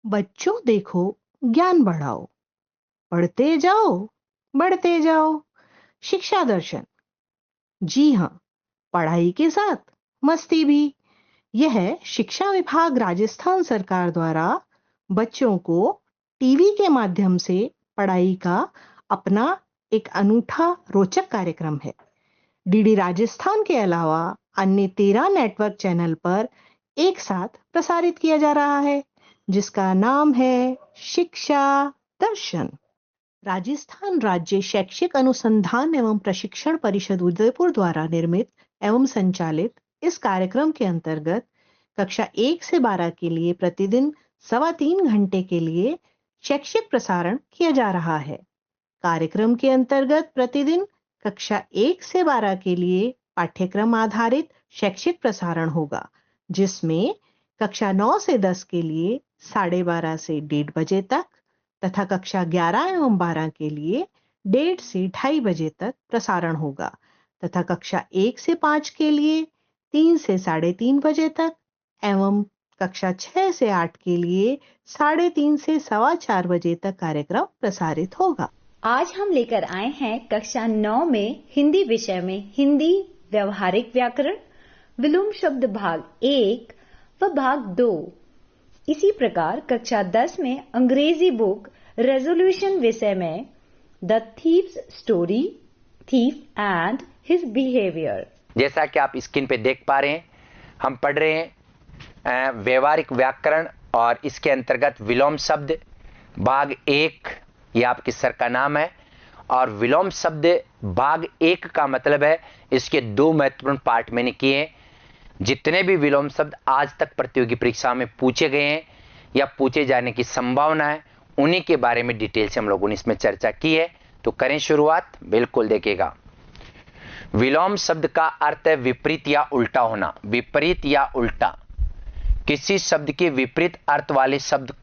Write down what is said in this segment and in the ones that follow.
बच्चों देखो, ज्ञान बढ़ाओ, पढ़ते जाओ, बढ़ते जाओ। शिक्षा दर्शन। जी हाँ, पढ़ाई के साथ मस्ती भी। यह शिक्षा विभाग राजस्थान सरकार द्वारा बच्चों को टीवी के माध्यम से पढ़ाई का अपना एक अनूठा रोचक कार्यक्रम है। डीडी राजस्थान के अलावा अन्य 13 नेटवर्क चैनल पर एक साथ प्रसारित किया जा रहा है, जिसका नाम है शिक्षा दर्शन। राजस्थान राज्य शैक्षिक अनुसंधान एवं प्रशिक्षण परिषद उदयपुर द्वारा निर्मित एवं संचालित इस कार्यक्रम के अंतर्गत कक्षा 1 से 12 के लिए प्रतिदिन 3.25 घंटे के लिए शैक्षिक प्रसारण किया जा रहा है। कार्यक्रम के अंतर्गत प्रतिदिन कक्षा 1 से 12 के लिए पाठ्यक्रम आधारित शैक्षिक प्रसारण होगा, जिसमें कक्षा 9 से 10 के लिए 12:30 से 1:30 बजे तक तथा कक्षा 11 एवं 12 के लिए 1:30 से 2:30 बजे तक प्रसारण होगा तथा कक्षा 1 से 5 के लिए 3 से 3:30 बजे तक एवं कक्षा 6 से 8 के लिए 3:30 से 4:15 बजे तक कार्यक्रम प्रसारित होगा। आज हम लेकर आए हैं कक्षा 9 में हिंदी विषय में हिंदी व्यवहारिक व्याकरण, विलोम शब्द भाग 1 व भाग 2। इसी प्रकार कक्षा 10 में अंग्रेजी बुक रेजोल्यूशन विषय में the thieves story, thief and his behaviour. जैसा कि आप स्क्रीन पे देख पा रहे हैं, हम पढ़ रहे हैं व्यवहारिक व्याकरण और इसके अंतर्गत विलोम शब्द भाग 1, ये आपके सर का नाम है। और विलोम शब्द भाग 1 का मतलब है इसके 2 महत्वपूर्ण पार्ट मैंने किए हैं। जितने भी विलोम शब्द आज तक प्रतियोगी परीक्षा में पूछे गए हैं या पूछे जाने की संभावना है, उन्हीं के बारे में डिटेल से हम लोगों ने इसमें चर्चा की है। तो करें शुरुआत। बिल्कुल देखिएगा, विलोम शब्द का अर्थ है विपरीत या उल्टा होना। विपरीत या उल्टा, किसी शब्द के विपरीत अर्थ वाले शब्द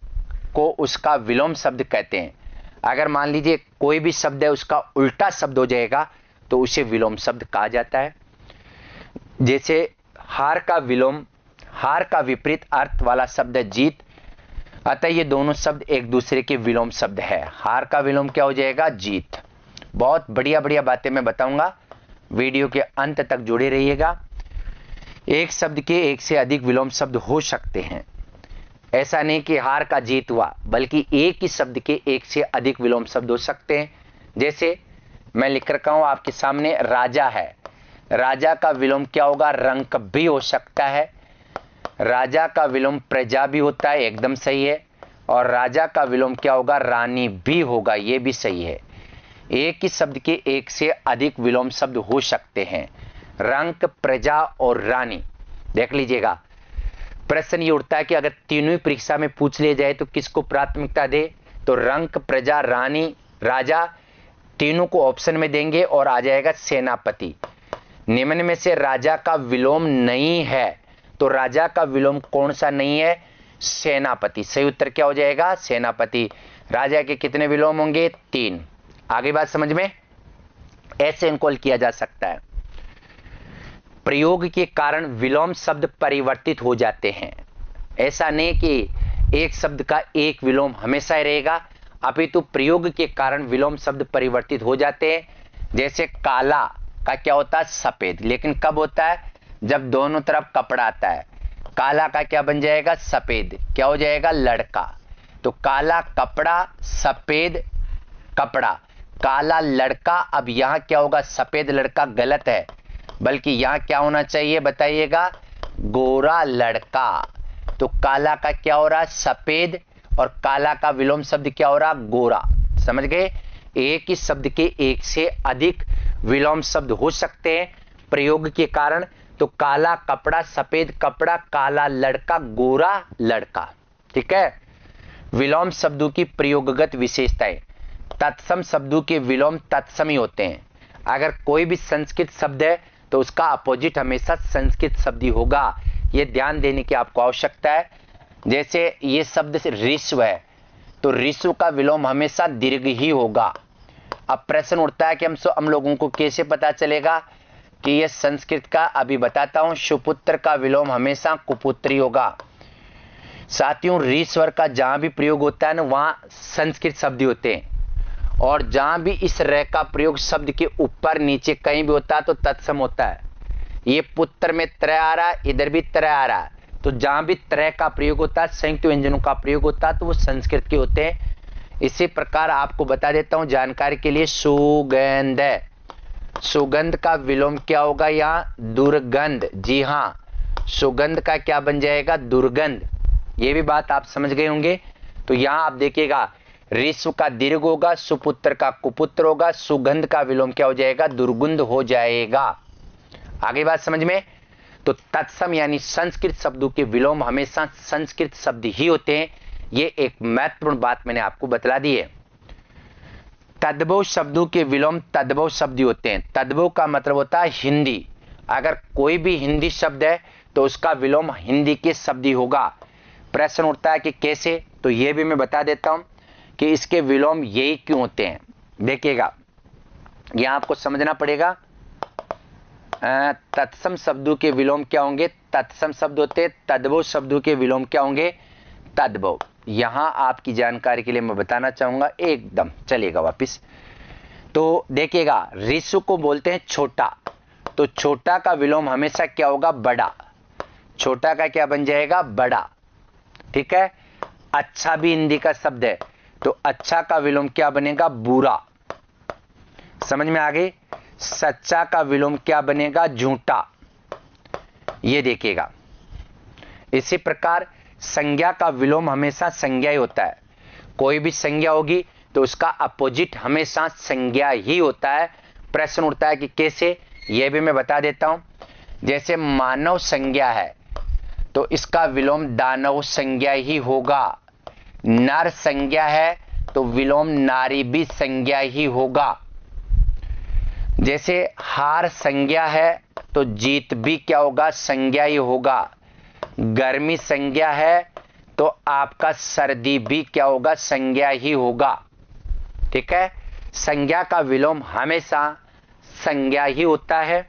को उसका विलोम शब्द कहते हैं। अगर मान लीजिए कोई भी शब्द है उसका उल्टा शब्द हो जाएगा तो उसे विलोम शब्द कहा जाता है। जैसे हार का विलोम, हार का विपरीत अर्थ वाला शब्द है जीत, अतः ये दोनों शब्द एक दूसरे के विलोम शब्द है। हार का विलोम क्या हो जाएगा? जीत। बहुत बढ़िया बढ़िया बातें मैं बताऊंगा, वीडियो के अंत तक जुड़े रहिएगा। एक शब्द के एक से अधिक विलोम शब्द हो सकते हैं। ऐसा नहीं कि हार का जीत हुआ, बल्कि एक ही शब्द के एक से अधिक विलोम शब्द हो सकते हैं। जैसे मैं लिख रखा हूं आपके सामने, राजा है, राजा का विलोम क्या होगा? रंक भी हो सकता है। राजा का विलोम प्रजा भी होता है, एकदम सही है। और राजा का विलोम क्या होगा? रानी भी होगा, यह भी सही है। एक ही शब्द के एक से अधिक विलोम शब्द हो सकते हैं, रंक, प्रजा और रानी। देख लीजिएगा, प्रश्न ये उठता है कि अगर तीनों ही परीक्षा में पूछ लिया जाए तो किसको प्राथमिकता दे? तो रंक, प्रजा, रानी, राजा, तीनों को ऑप्शन में देंगे और आ जाएगा सेनापति। निम्न में से राजा का विलोम नहीं है, तो राजा का विलोम कौन सा नहीं है? सेनापति। सही उत्तर क्या हो जाएगा? सेनापति। राजा के कितने विलोम होंगे? 3। आगे बात समझ में? ऐसे इनको किया जा सकता है। प्रयोग के कारण विलोम शब्द परिवर्तित हो जाते हैं। ऐसा नहीं कि एक शब्द का एक विलोम हमेशा ही रहेगा, अपितु प्रयोग के कारण विलोम शब्द परिवर्तित हो जाते हैं। जैसे काला का क्या होता है? सफेद। लेकिन कब होता है? जब दोनों तरफ कपड़ा आता है। काला का क्या बन जाएगा? सफेद। क्या हो जाएगा? लड़का। तो काला कपड़ा, सफेद कपड़ा, काला लड़का। अब यहां क्या होगा? सफेद लड़का गलत है, बल्कि यहां क्या होना चाहिए बताइएगा? गोरा लड़का। तो काला का क्या हो रहा है? सफेद, और काला का विलोम शब्द क्या हो रहा? गोरा। समझ गए? एक ही शब्द के एक से अधिक विलोम शब्द हो सकते हैं प्रयोग के कारण। तो काला कपड़ा, सफेद कपड़ा, काला लड़का, गोरा लड़का। ठीक है। विलोम शब्दों की प्रयोगगत विशेषताएं। तत्सम शब्दों के विलोम तत्सम ही होते हैं। अगर कोई भी संस्कृत शब्द है तो उसका अपोजिट हमेशा संस्कृत शब्द ही होगा, यह ध्यान देने की आपको आवश्यकता है। जैसे ये शब्द ऋष्व है, तो ऋष्व का विलोम हमेशा दीर्घ ही होगा। अब प्रश्न उठता है कि हम लोगों को कैसे पता चलेगा कि यह संस्कृत का? अभी बताता हूं। सुपुत्र का विलोम हमेशा कुपुत्री होगा। साथियों, री स्वर का जहां भी प्रयोग होता है ना, वहां संस्कृत शब्द होते हैं, और जहां भी इस र का प्रयोग शब्द के ऊपर नीचे कहीं भी होता है तो तत्सम होता है। ये पुत्र में त्रय आ रहा है, इधर भी त्रय आ रहा है, तो जहां भी त्रय का प्रयोग होता है, संयुक्त व्यंजनों का प्रयोग होता है, तो वो संस्कृत के होते हैं। इसी प्रकार आपको बता देता हूं जानकारी के लिए, सुगंध, सुगंध का विलोम क्या होगा यहाँ? दुर्गंध। जी हां, सुगंध का क्या बन जाएगा? दुर्गंध। ये भी बात आप समझ गए होंगे। तो यहां आप देखिएगा, ऋस्व का दीर्घ होगा, सुपुत्र का कुपुत्र होगा, सुगंध का विलोम क्या हो जाएगा? दुर्गंध हो जाएगा। आगे बात समझ में? तो तत्सम यानी संस्कृत शब्दों के विलोम हमेशा संस्कृत शब्द ही होते हैं। ये एक महत्वपूर्ण बात मैंने आपको बतला दी है। तद्भव शब्दों के विलोम तद्भव शब्द होते हैं। तद्भव का मतलब होता है हिंदी। अगर कोई भी हिंदी शब्द है तो उसका विलोम हिंदी के शब्द ही होगा। प्रश्न उठता है कि कैसे? तो यह भी मैं बता देता हूं कि इसके विलोम यही क्यों होते हैं। देखिएगा, यहां आपको समझना पड़ेगा। तत्सम शब्दों के विलोम क्या होंगे? तत्सम शब्द होते हैं। तद्भव शब्दों के विलोम क्या होंगे? तद्भव। यहां आपकी जानकारी के लिए मैं बताना चाहूंगा, एकदम चलेगा वापिस। तो देखिएगा, ऋषु को बोलते हैं छोटा, तो छोटा का विलोम हमेशा क्या होगा? बड़ा। छोटा का क्या बन जाएगा? बड़ा। ठीक है। अच्छा भी हिंदी का शब्द है, तो अच्छा का विलोम क्या बनेगा? बुरा। समझ में आ गई? सच्चा का विलोम क्या बनेगा? झूठा। ये देखिएगा। इसी प्रकार संज्ञा का विलोम हमेशा संज्ञा ही होता है। कोई भी संज्ञा होगी तो उसका अपोजिट हमेशा संज्ञा ही होता है। प्रश्न उठता है कि कैसे? यह भी मैं बता देता हूं। जैसे मानव संज्ञा है तो इसका विलोम दानव संज्ञा ही होगा। नर संज्ञा है तो विलोम नारी भी संज्ञा ही होगा। जैसे हार संज्ञा है तो जीत भी क्या होगा? संज्ञा ही होगा। गर्मी संज्ञा है तो आपका सर्दी भी क्या होगा? संज्ञा ही होगा। ठीक है। संज्ञा का विलोम हमेशा संज्ञा ही होता है,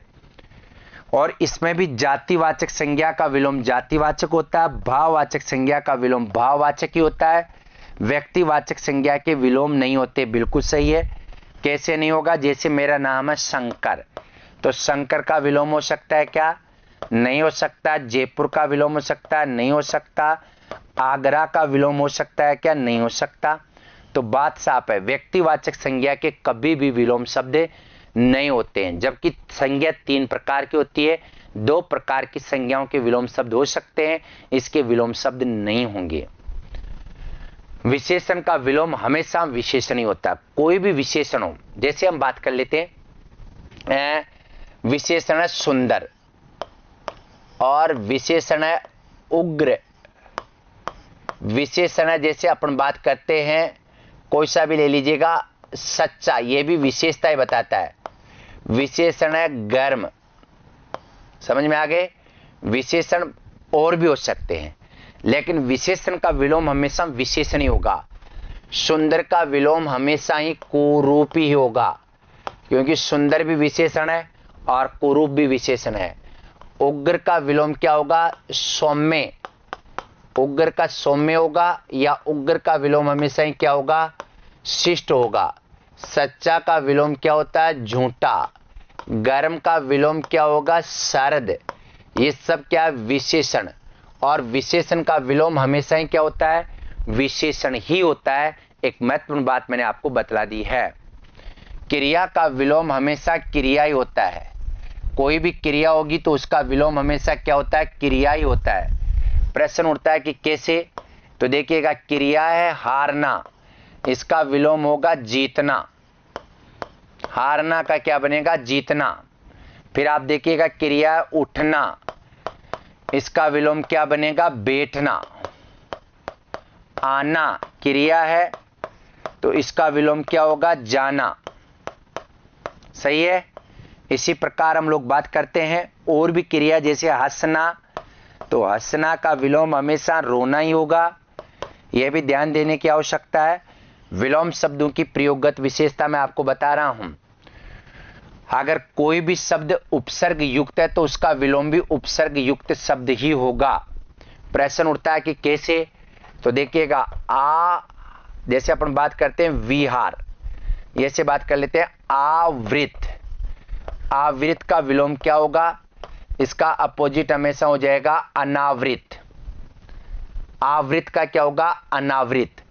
और इसमें भी जातिवाचक संज्ञा का विलोम जातिवाचक होता है, भाववाचक संज्ञा का विलोम भाववाचक ही होता है। व्यक्तिवाचक संज्ञा के विलोम नहीं होते। बिल्कुल सही है। कैसे नहीं होगा? जैसे मेरा नाम है शंकर, तो शंकर का विलोम हो सकता है क्या? नहीं हो सकता। जयपुर का विलोम हो सकता है? नहीं हो सकता। आगरा का विलोम हो सकता है क्या? नहीं हो सकता। तो बात साफ है, व्यक्तिवाचक संज्ञा के कभी भी विलोम शब्द नहीं होते हैं। जबकि संज्ञा 3 प्रकार की होती है। 2 प्रकार की संज्ञाओं के विलोम शब्द हो सकते हैं, इसके विलोम शब्द नहीं होंगे। विशेषण का विलोम हमेशा विशेषण ही होता है। कोई भी विशेषण हो, जैसे हम बात कर लेते हैं, विशेषण है सुंदर और विशेषण है उग्र। विशेषण है, जैसे अपन बात करते हैं, कोई सा भी ले लीजिएगा, सच्चा, यह भी विशेषता ही बताता है। विशेषण है गर्म। समझ में आ गए? विशेषण और भी हो सकते हैं, लेकिन विशेषण का विलोम हमेशा विशेषण ही होगा। सुंदर का विलोम हमेशा ही कुरूप ही होगा, क्योंकि सुंदर भी विशेषण है और कुरूप भी विशेषण है। उग्र का विलोम क्या होगा? सौम्य। उग्र का सौम्य होगा, या उग्र का विलोम हमेशा ही क्या होगा? शिष्ट होगा। सच्चा का विलोम क्या होता है? झूठा। गर्म का विलोम क्या होगा? सर्द। ये सब क्या है? विशेषण। और विशेषण का विलोम हमेशा ही क्या होता है? विशेषण ही होता है। एक महत्वपूर्ण बात मैंने आपको बतला दी है। क्रिया का विलोम हमेशा क्रिया ही होता है। कोई भी क्रिया होगी तो उसका विलोम हमेशा क्या होता है? क्रिया ही होता है। प्रश्न उठता है कि कैसे? तो देखिएगा, क्रिया है हारना, इसका विलोम होगा जीतना। हारना का क्या बनेगा? जीतना। फिर आप देखिएगा, क्रिया उठना, इसका विलोम क्या बनेगा? बैठना। आना क्रिया है तो इसका विलोम क्या होगा? जाना। सही है। इसी प्रकार हम लोग बात करते हैं और भी क्रिया, जैसे हंसना, तो हंसना का विलोम हमेशा रोना ही होगा। यह भी ध्यान देने की आवश्यकता है। विलोम शब्दों की प्रयोगगत विशेषता मैं आपको बता रहा हूं। अगर कोई भी शब्द उपसर्ग युक्त है तो उसका विलोम भी उपसर्ग युक्त शब्द ही होगा। प्रश्न उठता है कि कैसे, तो देखिएगा आ, जैसे अपन बात करते हैं विहार, ऐसे बात कर लेते हैं आवृत। आवृत का विलोम क्या होगा, इसका अपोजिट हमेशा हो जाएगा अनावृत। आवृत का क्या होगा, अनावृत।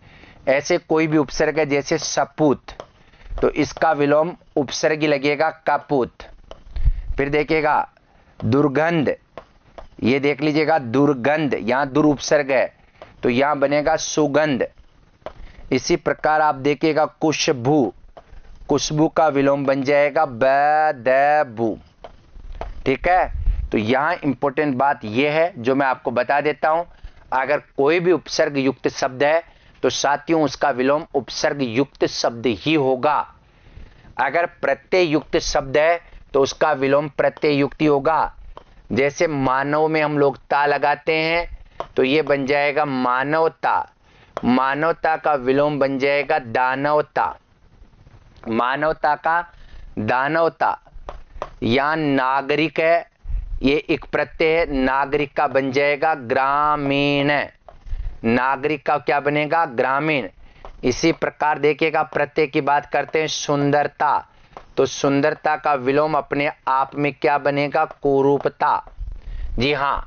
ऐसे कोई भी उपसर्ग है जैसे सपूत, तो इसका विलोम उपसर्गी लगेगा कपूत। फिर देखिएगा दुर्गंध, ये देख लीजिएगा दुर्गंध, यहां दुर उपसर्ग है तो यहां बनेगा सुगंध। इसी प्रकार आप देखिएगा खुशबू, खुशबू का विलोम बन जाएगा बदबू। ठीक है, तो यहां इंपॉर्टेंट बात यह है जो मैं आपको बता देता हूं, अगर कोई भी उपसर्ग युक्त शब्द है तो साथियों उसका विलोम उपसर्ग युक्त शब्द ही होगा। अगर प्रत्यय युक्त शब्द है तो उसका विलोम प्रत्यय युक्त ही होगा। जैसे मानव में हम लोग ता लगाते हैं तो ये बन जाएगा मानवता, मानवता का विलोम बन जाएगा दानवता, मानवता का दानवता। यहां नागरिक है, ये एक प्रत्यय है, नागरिक का बन जाएगा ग्रामीण, नागरिक का क्या बनेगा ग्रामीण। इसी प्रकार देखिएगा प्रत्यय की बात करते हैं सुंदरता, तो सुंदरता का विलोम अपने आप में क्या बनेगा कुरूपता। जी हां,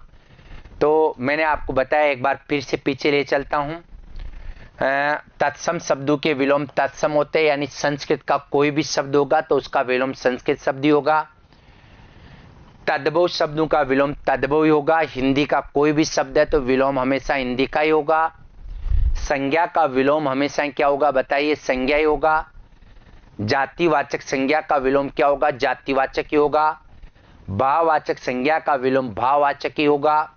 तो मैंने आपको बताया, एक बार फिर से पीछे ले चलता हूं। तत्सम शब्दों के विलोम तत्सम होते हैं, यानी संस्कृत का कोई भी शब्द होगा तो उसका विलोम संस्कृत शब्द ही होगा। तद्भव शब्दों का विलोम तद्भव ही होगा। हिंदी का कोई भी शब्द है तो विलोम हमेशा हिंदी का ही होगा। संज्ञा का विलोम हमेशा क्या होगा बताइए, संज्ञा ही होगा। जातिवाचक संज्ञा का विलोम क्या होगा, जातिवाचक ही होगा। भाववाचक संज्ञा का विलोम भाववाचक ही होगा।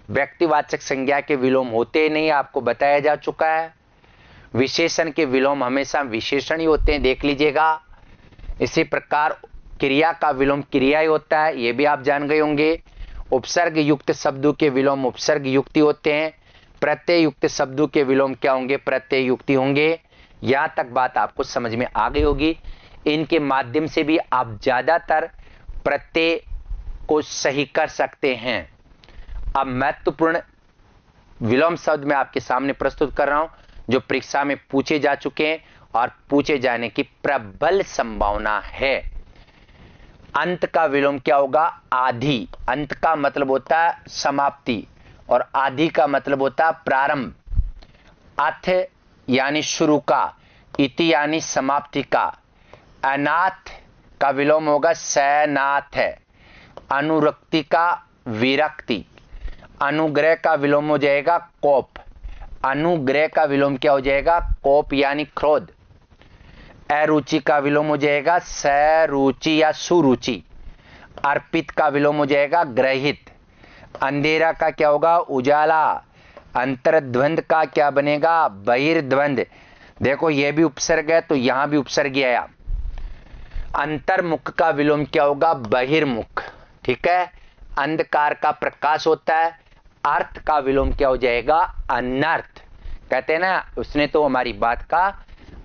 व्यक्तिवाचक संज्ञा के विलोम होते नहीं, आपको बताया जा चुका है। विशेषण के विलोम हमेशा विशेषण ही होते हैं, देख लीजिएगा। इसी प्रकार क्रिया का विलोम क्रिया ही होता है, ये भी आप जान गए होंगे। उपसर्ग युक्त शब्दों के विलोम उपसर्ग युक्त होते हैं। प्रत्यय युक्त शब्दों के विलोम क्या होंगे, प्रत्यय युक्त होंगे। यहां तक बात आपको समझ में आ गई होगी। इनके माध्यम से भी आप ज्यादातर प्रत्यय को सही कर सकते हैं। अब महत्वपूर्ण विलोम शब्द मैं आपके सामने प्रस्तुत कर रहा हूं जो परीक्षा में पूछे जा चुके हैं और पूछे जाने की प्रबल संभावना है। अंत का विलोम क्या होगा, आदि। अंत का मतलब होता है समाप्ति और आदि का मतलब होता है प्रारंभ। अथ यानी शुरू का, इति यानी समाप्ति का। अनाथ का विलोम होगा सनाथ है। अनुरक्ति का विरक्ति। अनुग्रह का विलोम हो जाएगा कोप। अनुग्रह का विलोम क्या हो जाएगा, कोप यानी क्रोध। अरुचि का विलोम हो जाएगा सरुचि या सुरुचि। अर्पित का विलोम हो जाएगा ग्रहित। अंधेरा का क्या होगा, उजाला। अंतर्द्वंद का क्या बनेगा, बहिर्द्वंद। देखो यह भी उपसर्ग है तो यहां भी उपसर्ग आया। अंतर्मुख का विलोम क्या होगा, बहिर्मुख। ठीक है, अंधकार का प्रकाश होता है। अर्थ का विलोम क्या हो जाएगा, अनर्थ। कहते हैं ना, उसने तो हमारी बात का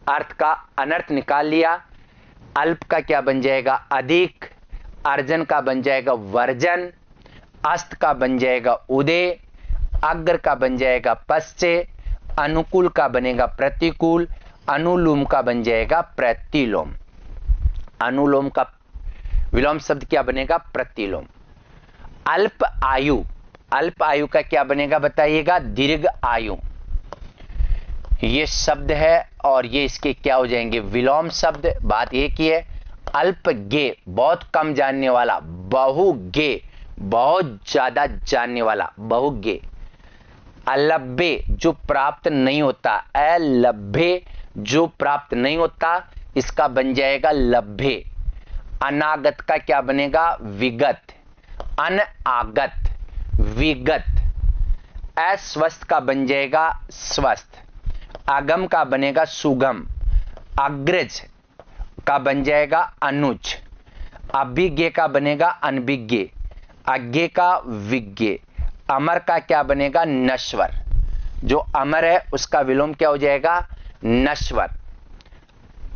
अर्थ का अनर्थ निकाल लिया। अल्प का क्या बन जाएगा, अधिक। अर्जन का बन जाएगा वर्जन। अस्त का बन जाएगा उदय। अग्र का बन जाएगा पश्चिम। अनुकूल का बनेगा प्रतिकूल। अनुलोम का बन जाएगा प्रतिलोम। अनुलोम का विलोम शब्द क्या बनेगा, प्रतिलोम। अल्प आयु, अल्प आयु का क्या बनेगा बताइएगा, दीर्घ आयु। ये शब्द है और ये इसके क्या हो जाएंगे, विलोम शब्द। बात ये की है, अल्पज्ञ बहुत कम जानने वाला, बहुज्ञ बहुत ज्यादा जानने वाला, बहुज्ञ। अलभ्य जो प्राप्त नहीं होता, अलभ्य जो प्राप्त नहीं होता, इसका बन जाएगा लभ्य। अनागत का क्या बनेगा, विगत। अनागत, विगत। अस्वस्थ का बन जाएगा स्वस्थ। आगम का बनेगा सुगम। अग्रज का बन जाएगा अनुज। अभिज्ञ का बनेगा अनभिज्ञ। अज्ञ का विज्ञ। अमर का क्या बनेगा, नश्वर। जो अमर है उसका विलोम क्या हो जाएगा, नश्वर।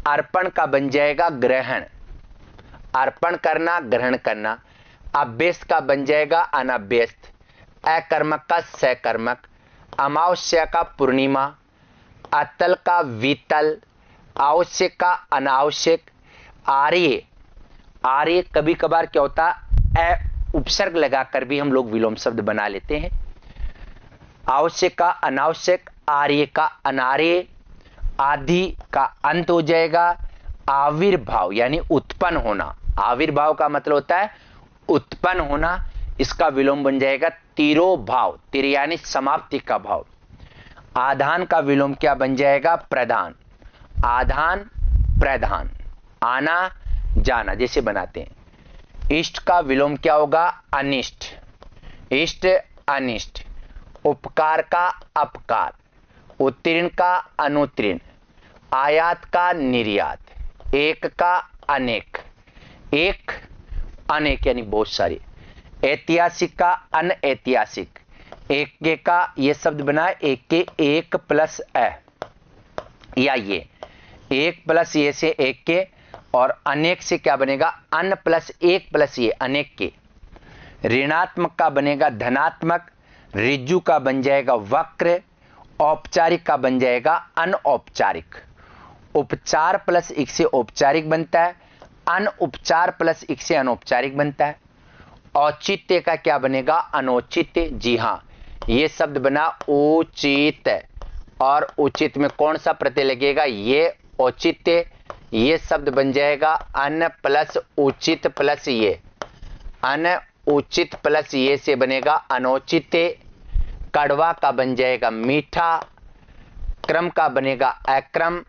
अर्पण का बन जाएगा ग्रहण। अर्पण करना, ग्रहण करना। अभ्यस्त का बन जाएगा अनभ्यस्त। अकर्मक का सकर्मक, अमावस्या का पूर्णिमा, अतल का वितल, आवश्यक का अनावश्यक, आर्य, आर्य कभी कभार क्या होता है उपसर्ग लगाकर भी हम लोग विलोम शब्द बना लेते हैं। आवश्यक का अनावश्यक, आर्य का अनार्य, आदि का अंत हो जाएगा। आविर्भाव यानी उत्पन्न होना, आविर्भाव का मतलब होता है उत्पन्न होना, इसका विलोम बन जाएगा तिरोभाव, तिर यानी समाप्ति का भाव। आधान का विलोम क्या बन जाएगा? प्रधान, आधान प्रधान, आना जाना जैसे बनाते हैं। इष्ट का विलोम क्या होगा? अनिष्ट, इष्ट अनिष्ट। उपकार का अपकार, उत्तीर्ण का अनुत्तीर्ण, आयात का निर्यात, एक का अनेक, एक अनेक यानी बहुत सारे। ऐतिहासिक का अनऐतिहासिक, एक के का ये शब्द बना एक के एक प्लस अ, या ये एक प्लस ये से एक के, और अनेक से क्या बनेगा? अन प्लस एक प्लस ये अनेक के। ऋणात्मक का बनेगा धनात्मक, रिज्जु का बन जाएगा वक्र, औपचारिक का बन जाएगा अनौपचारिक। उपचार प्लस इक से औपचारिक बनता है, अनउपचार प्लस इक से अनौपचारिक बनता है। औचित्य का क्या बनेगा? अनौचित्य। जी हां, ये शब्द बना उचित, और उचित में कौन सा प्रत्यय लगेगा? ये औचित्य। ये शब्द बन जाएगा अन प्लस उचित प्लस ये, अन उचित प्लस ये से बनेगा अनौचित्य। कड़वा का बन जाएगा मीठा, क्रम का बनेगा अक्रम,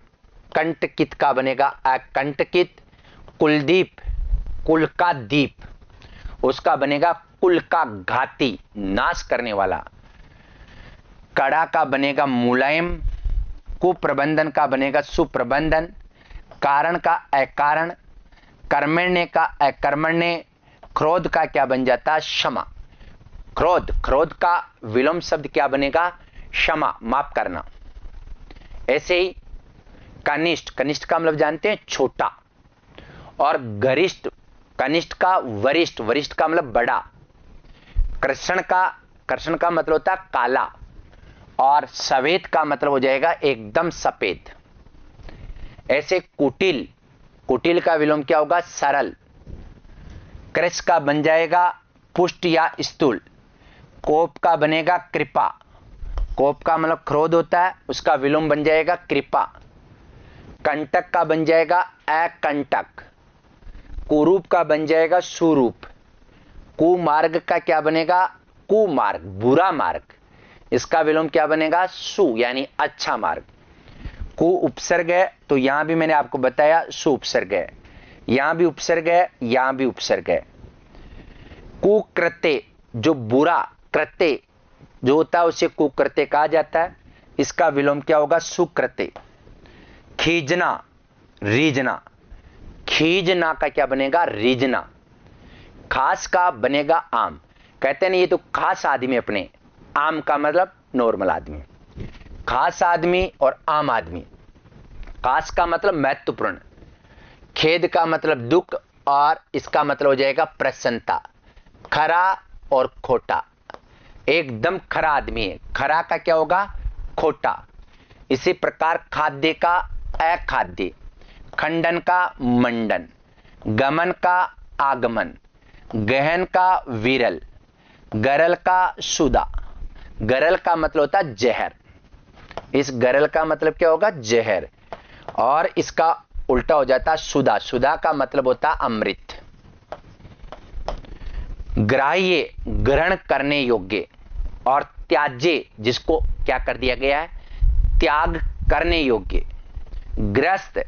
कंटकित का बनेगा अकंटकित। कुलदीप, कुल का दीप, उसका बनेगा कुल का घाती, नाश करने वाला। कड़ा का बनेगा मुलायम, कुप्रबंधन का बनेगा सुप्रबंधन। कारण का अकारण, कर्मण्य का अकर्मण्य। क्रोध का क्या बन जाता? क्षमा, क्रोध, क्रोध का विलोम शब्द क्या बनेगा? क्षमा, माफ करना। ऐसे ही कनिष्ठ, कनिष्ठ का मतलब जानते हैं छोटा, और गरिष्ठ, कनिष्ठ का वरिष्ठ, वरिष्ठ का मतलब बड़ा। कृष्ण का, कृष्ण का मतलब होता है काला, और सफेद का मतलब हो जाएगा एकदम सफेद। ऐसे कुटिल, कुटिल का विलोम क्या होगा? सरल। कृष का बन जाएगा पुष्ट या स्थूल। कोप का बनेगा कृपा, कोप का मतलब क्रोध होता है, उसका विलोम बन जाएगा कृपा। कंटक का बन जाएगा अकंटक। कुरूप का बन जाएगा सुरूप। कुमार्ग का क्या बनेगा? कुमार्ग, बुरा मार्ग, इसका विलोम क्या बनेगा? सु यानी अच्छा मार्ग। कु उपसर्ग है तो यहां भी मैंने आपको बताया सु उपसर्ग है, यहां भी उपसर्ग है, यहां भी उपसर्ग है। कुकृत्य, जो बुरा कृत्य जो होता है उसे कुकृत्य कहा जाता है, इसका विलोम क्या होगा? सुकृत्य। खीजना, रीजना, खीजना का क्या बनेगा? रीजना। खास का बनेगा आम, कहते नहीं ये तो खास आदमी अपने, आम का मतलब नॉर्मल आदमी। खास आदमी और आम आदमी, खास का मतलब महत्वपूर्ण। खेद का मतलब दुख, और इसका मतलब हो जाएगा प्रसन्नता। खरा और खोटा, एकदम खरा आदमी है, खरा का क्या होगा? खोटा। इसी प्रकार खाद्य का अखाद्य, खंडन का मंडन, गमन का आगमन, गहन का विरल, गरल का सुदा। गरल का मतलब होता है जहर, इस गरल का मतलब क्या होगा? जहर, और इसका उल्टा हो जाता है सुदा, सुदा का मतलब होता है अमृत। ग्राह्य, ग्रहण करने योग्य, और त्याज्य, जिसको क्या कर दिया गया है? त्याग करने योग्य। ग्रस्त,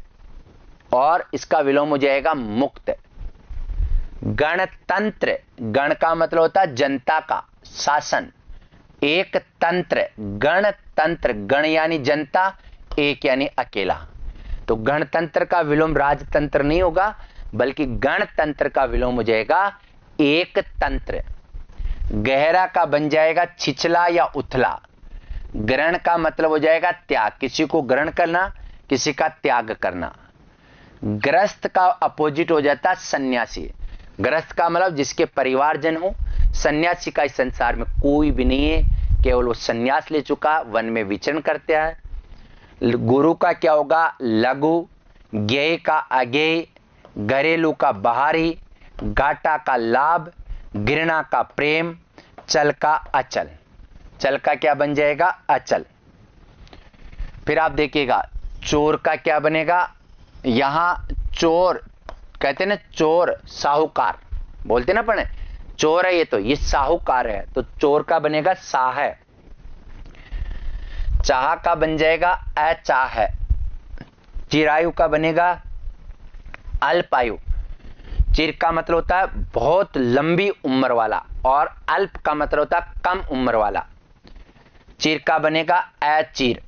और इसका विलोम हो जाएगा मुक्त। गणतंत्र, गण का मतलब होता है जनता का, शासन। एक तंत्र, गणतंत्र, गण यानी जनता, एक यानी अकेला। तो गणतंत्र का विलोम राजतंत्र नहीं होगा, बल्कि गणतंत्र का विलोम हो जाएगा एक तंत्र। गहरा का बन जाएगा छिछला या उथला। ग्रहण का मतलब हो जाएगा त्याग, किसी को ग्रहण करना, किसी का त्याग करना। ग्रस्त का अपोजिट हो जाता सन्यासी। ग्रस्त का मतलब जिसके परिवारजन हो, सन्यासी का इस संसार में कोई भी नहीं है, केवल वो सन्यास ले चुका, वन में विचरण करते हैं। गुरु का क्या होगा? लघु, ज्ञेय का अज्ञेय, घरेलू का बाहरी, घाटा का लाभ, घृणा का प्रेम, चल का अचल। चल का क्या बन जाएगा? अचल। फिर आप देखिएगा चोर का क्या बनेगा? यहां चोर कहते हैं ना, चोर साहूकार बोलते ना, पढ़े चोर है ये साहूकार है, तो चोर का बनेगा साह। चाह का बन जाएगा अचाह। चिरायु का बनेगा अल्पायु। चिर का मतलब होता है बहुत लंबी उम्र वाला, और अल्प का मतलब होता है कम उम्र वाला। चिर का बनेगा अचिर।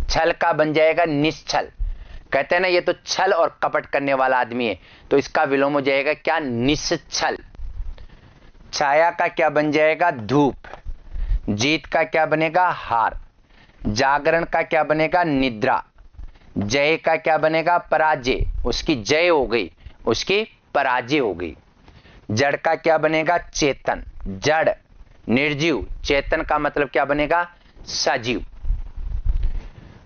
छल का बन जाएगा निश्छल। कहते हैं ना, ये तो छल और कपट करने वाला आदमी है, तो इसका विलोम हो जाएगा क्या? निश्छल। छाया का क्या बन जाएगा? धूप। जीत का क्या बनेगा? हार। जागरण का क्या बनेगा? निद्रा। जय का क्या बनेगा? पराजय। उसकी जय हो गई, उसकी पराजय हो गई। जड़ का क्या बनेगा? चेतन। जड़ निर्जीव, चेतन का मतलब क्या बनेगा? सजीव।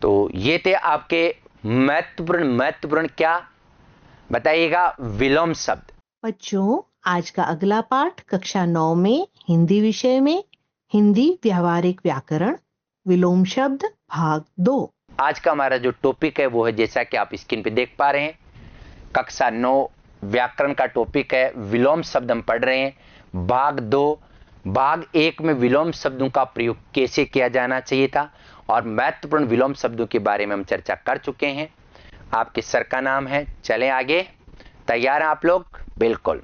तो ये थे आपके महत्वपूर्ण क्या बताइएगा विलोम शब्द। बच्चों, आज का अगला पाठ कक्षा 9 में हिंदी विषय में हिंदी व्यावहारिक व्याकरण विलोम शब्द भाग 2। आज का हमारा जो टॉपिक है वो है, जैसा कि आप स्क्रीन पे देख पा रहे हैं, कक्षा 9 व्याकरण का टॉपिक है विलोम शब्द हम पढ़ रहे हैं। भाग 2, भाग 1 में विलोम शब्दों का प्रयोग कैसे किया जाना चाहिए था और महत्वपूर्ण विलोम शब्दों के बारे में हम चर्चा कर चुके हैं। आपके सर का नाम है। चलें आगे। तैयार हैं आप लोग? बिल्कुल।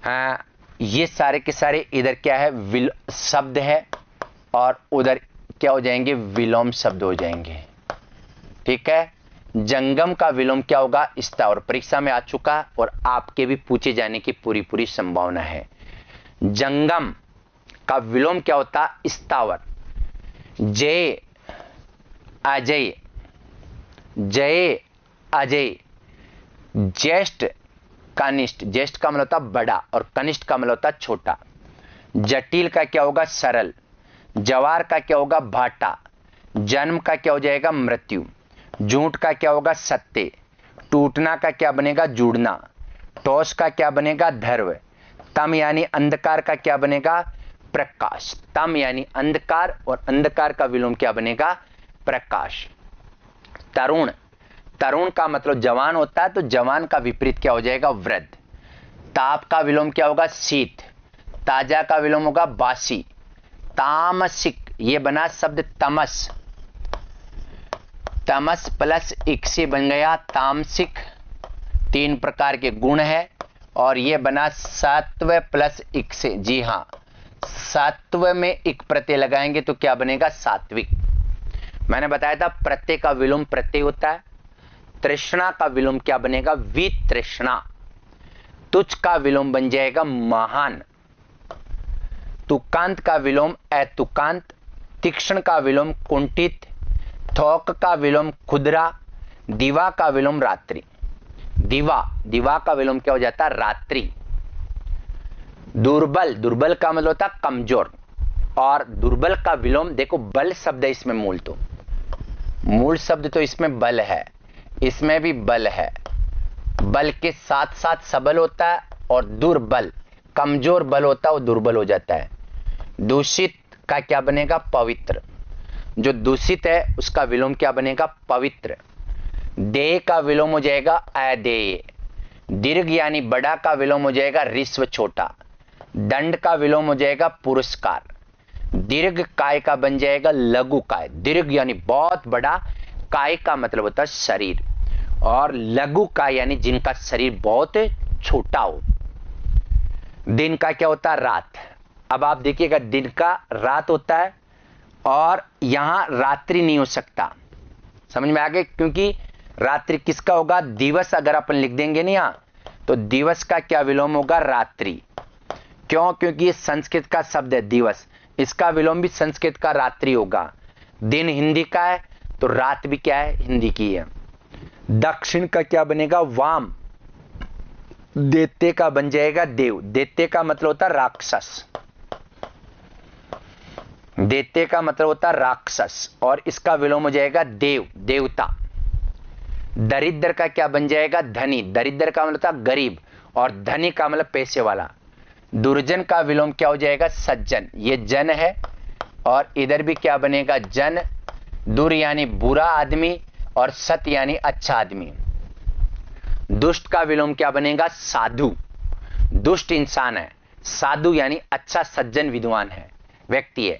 हाँ, ये सारे के सारे इधर क्या है? शब्द है, और उधर क्या हो जाएंगे? विलोम शब्द हो जाएंगे। ठीक है। जंगम का विलोम क्या होगा? स्थावर। परीक्षा में आ चुका और आपके भी पूछे जाने की पूरी संभावना है। जंगम का विलोम क्या होता? स्थावर। जय अजय, जय अजय। ज्येष्ठ कनिष्ठ। ज्येष्ठ का मतलब होता बड़ा और कनिष्ठ का मतलब होता छोटा। जटिल का क्या होगा? सरल। जवार का क्या होगा? भाटा। जन्म का क्या हो जाएगा? मृत्यु। झूठ का क्या होगा? सत्य। टूटना का क्या बनेगा? जुड़ना। ठोस का क्या बनेगा? ध्रुव। तम यानी अंधकार का क्या बनेगा? प्रकाश। तम यानी अंधकार, और अंधकार का विलोम क्या बनेगा? प्रकाश। तरुण। तरुण का मतलब जवान होता है, तो जवान का विपरीत क्या हो जाएगा? वृद्ध। ताप का विलोम क्या होगा? शीत। ताजा का विलोम होगा बासी। तामसिक, ये बना शब्द तमस। तमस प्लस इक से बन गया तामसिक। 3 प्रकार के गुण है, और ये बना सत्व प्लस इक से। जी हां, सत्व में इक प्रत्यय लगाएंगे तो क्या बनेगा? सात्विक। मैंने बताया था प्रत्यय का विलोम प्रत्यय होता है। तृष्णा का विलोम क्या बनेगा? वितृष्णा। तुच्छ का विलोम बन जाएगा महान। तुकांत का विलोम अतुकांत। तीक्ष्ण का विलोम कुंठित। थोक का विलोम खुदरा। दिवा का विलोम रात्रि। दिवा का विलोम क्या हो जाता? रात्रि। दुर्बल, दुर्बल का मतलब होता कमजोर, और दुर्बल का विलोम देखो, बल शब्द है इसमें मूल शब्द तो इसमें बल है, इसमें भी बल है। बल के साथ साथ सबल होता है, और दुर्बल कमजोर बल होता है वो दुर्बल हो जाता है। दूषित का क्या बनेगा? पवित्र। जो दूषित है उसका विलोम क्या बनेगा? पवित्र। देय का विलोम हो जाएगा अदेय। दीर्घ यानी बड़ा का विलोम हो जाएगा ऋस्व छोटा। दंड का विलोम हो जाएगा पुरस्कार। दीर्घ काय का बन जाएगा लघु काय। दीर्घ यानी बहुत बड़ा, काय का मतलब होता है शरीर, और लघु काय यानी जिनका शरीर बहुत छोटा हो। दिन का क्या होता है? रात। अब आप देखिएगा, दिन का रात होता है, और यहां रात्रि नहीं हो सकता। समझ में आ गए? क्योंकि रात्रि किसका होगा? दिवस। अगर अपन लिख देंगे ना यहां, तो दिवस का क्या विलोम होगा? रात्रि। क्यों? क्योंकि ये संस्कृत का शब्द है दिवस, इसका विलोम भी संस्कृत का रात्रि होगा। दिन हिंदी का है, तो रात भी क्या है? हिंदी की है। दक्षिण का क्या बनेगा? वाम। देते का बन जाएगा देव। देते का मतलब होता है राक्षस। देते का मतलब होता है राक्षस और इसका विलोम हो जाएगा देव, देवता। दरिद्र का क्या बन जाएगा धनी। दरिद्र का मतलब होता है गरीब और धनी का मतलब पैसे वाला। दुर्जन का विलोम क्या हो जाएगा सज्जन। ये जन है और इधर भी क्या बनेगा जन। दुर यानी बुरा आदमी और सत यानी अच्छा आदमी। दुष्ट का विलोम क्या बनेगा साधु। दुष्ट इंसान है, साधु यानी अच्छा सज्जन विद्वान है, व्यक्ति है।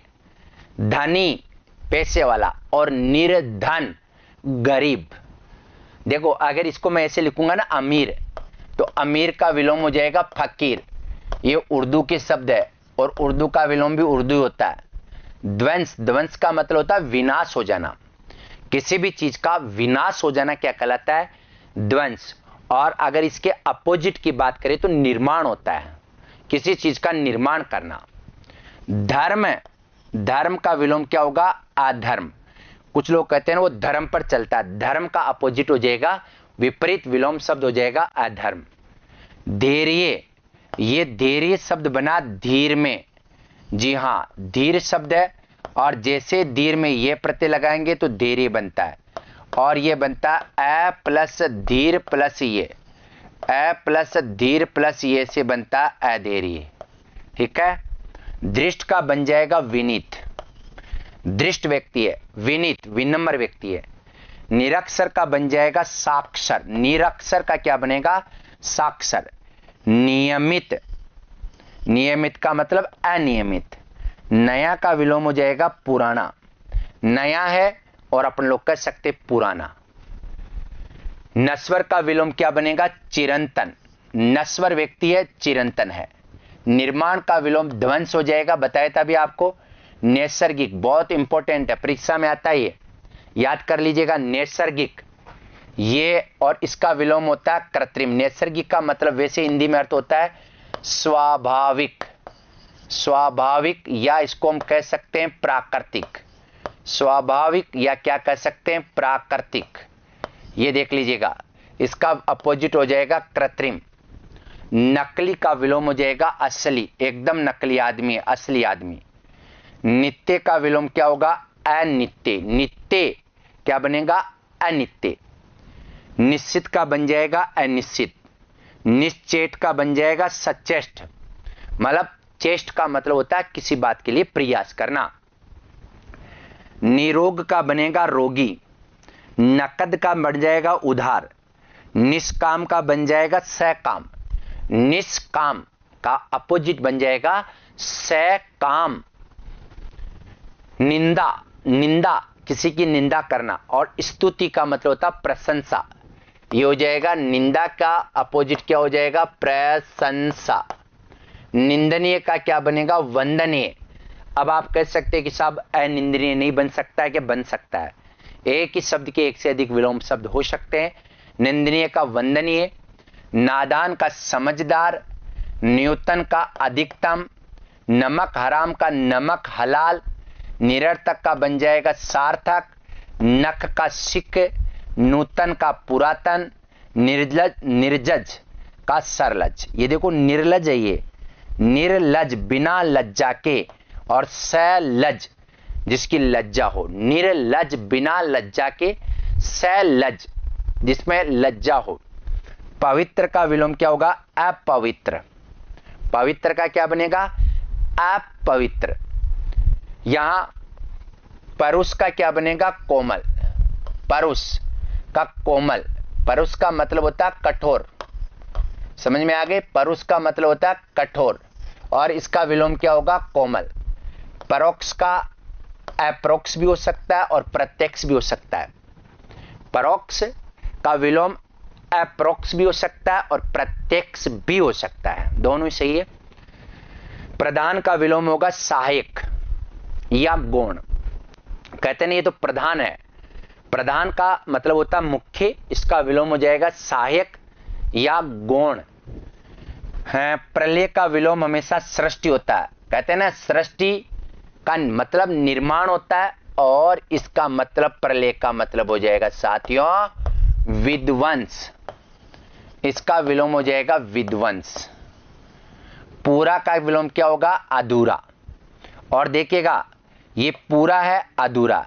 धनी पैसे वाला और निर्धन गरीब। देखो अगर इसको मैं ऐसे लिखूंगा ना अमीर, तो अमीर का विलोम हो जाएगा फकीर। ये उर्दू के शब्द है और उर्दू का विलोम भी उर्दू होता है। ध्वंस, ध्वंस का मतलब होता है विनाश हो जाना। किसी भी चीज का विनाश हो जाना क्या कहलाता है ध्वंस। और अगर इसके अपोजिट की बात करें तो निर्माण होता है, किसी चीज का निर्माण करना। धर्म, धर्म का विलोम क्या होगा अधर्म। कुछ लोग कहते हैं ना वो धर्म पर चलता है, धर्म का अपोजिट हो जाएगा विपरीत विलोम शब्द हो जाएगा अधर्म। धैर्य, ये धैर्य शब्द बना धीर में। जी हां धीर शब्द है और जैसे धीर में ये प्रत्यय लगाएंगे तो धैर्य बनता है और ये बनता है अ प्लस धीर प्लस ये, अ प्लस धीर प्लस ये से बनता है अधैर्य। ठीक है। दृष्ट का बन जाएगा विनीत। दृष्ट व्यक्ति है, विनीत विनम्र व्यक्ति है। निरक्षर का बन जाएगा साक्षर। निरक्षर का क्या बनेगा साक्षर। नियमित, नियमित का मतलब अनियमित। नया का विलोम हो जाएगा पुराना। नया है और अपन लोग कह सकते पुराना। नश्वर का विलोम क्या बनेगा चिरंतन। नश्वर व्यक्ति है, चिरंतन है। निर्माण का विलोम ध्वंस हो जाएगा, बताया था अभी आपको। नैसर्गिक बहुत इंपॉर्टेंट है, परीक्षा में आता है ये, याद कर लीजिएगा नैसर्गिक। ये और इसका विलोम होता है कृत्रिम। नैसर्गिक का मतलब वैसे हिंदी में अर्थ होता है स्वाभाविक। स्वाभाविक या इसको हम कह सकते हैं प्राकृतिक। स्वाभाविक या क्या कह सकते हैं प्राकृतिक। ये देख लीजिएगा, इसका अपोजिट हो जाएगा कृत्रिम। नकली का विलोम हो जाएगा असली। एकदम नकली आदमी है, असली आदमी। नित्य का विलोम क्या होगा अनित्य। नित्य क्या बनेगा अनित्य। निश्चित का बन जाएगा अनिश्चित। निश्चेष्ट का बन जाएगा सचेष्ट। मतलब चेष्ट का मतलब होता है किसी बात के लिए प्रयास करना। निरोग का बनेगा रोगी। नकद का बन जाएगा उधार। निष्काम का बन जाएगा सकाम। निष्काम का अपोजिट बन जाएगा सकाम। निंदा, निंदा किसी की निंदा करना और स्तुति का मतलब होता प्रशंसा। ये हो जाएगा निंदा का अपोजिट क्या हो जाएगा प्रशंसा। निंदनीय का क्या बनेगा वंदनीय। अब आप कह सकते हैं कि साहब अनिंदनीय नहीं बन सकता है, क्या बन सकता है। एक ही शब्द के एक से अधिक विलोम शब्द हो सकते हैं। निंदनीय का वंदनीय, नादान का समझदार, न्यूनतम का अधिकतम, नमक हराम का नमक हलाल, निरर्थक का बन जाएगा सार्थक, नख का सिख, नूतन का पुरातन, निर्लज निर्जज का सरलज। ये देखो निर्लज है, ये निर्लज बिना लज्जा के, और सलज जिसकी लज्जा हो। निर्लज बिना लज्जा के, सलज जिसमें लज्जा हो। पवित्र का विलोम क्या होगा अपवित्र। पवित्र का क्या बनेगा अपवित्र। यहां परुष का क्या बनेगा कोमल। परुष का कोमल। परुष का मतलब होता है कठोर। समझ में आ गए। परुष का मतलब होता है कठोर और इसका विलोम क्या होगा कोमल। परोक्ष का अप्रोक्ष भी हो सकता है और प्रत्यक्ष भी हो सकता है। परोक्ष का विलोम अप्रोक्ष भी हो सकता है और प्रत्यक्ष भी हो सकता है, दोनों ही सही है। प्रधान का विलोम होगा सहायक या गौण। कहते नहीं ये तो प्रधान है। प्रधान का मतलब होता है मुख्य, इसका विलोम हो जाएगा सहायक या गौण है। प्रलय का विलोम हमेशा सृष्टि होता है। कहते हैं ना सृष्टि का मतलब निर्माण होता है और इसका मतलब प्रलय का मतलब हो जाएगा साथियों विध्वंस। इसका विलोम हो जाएगा विध्वंस। पूरा का विलोम क्या होगा? अधूरा। और देखिएगा ये पूरा है, अधूरा।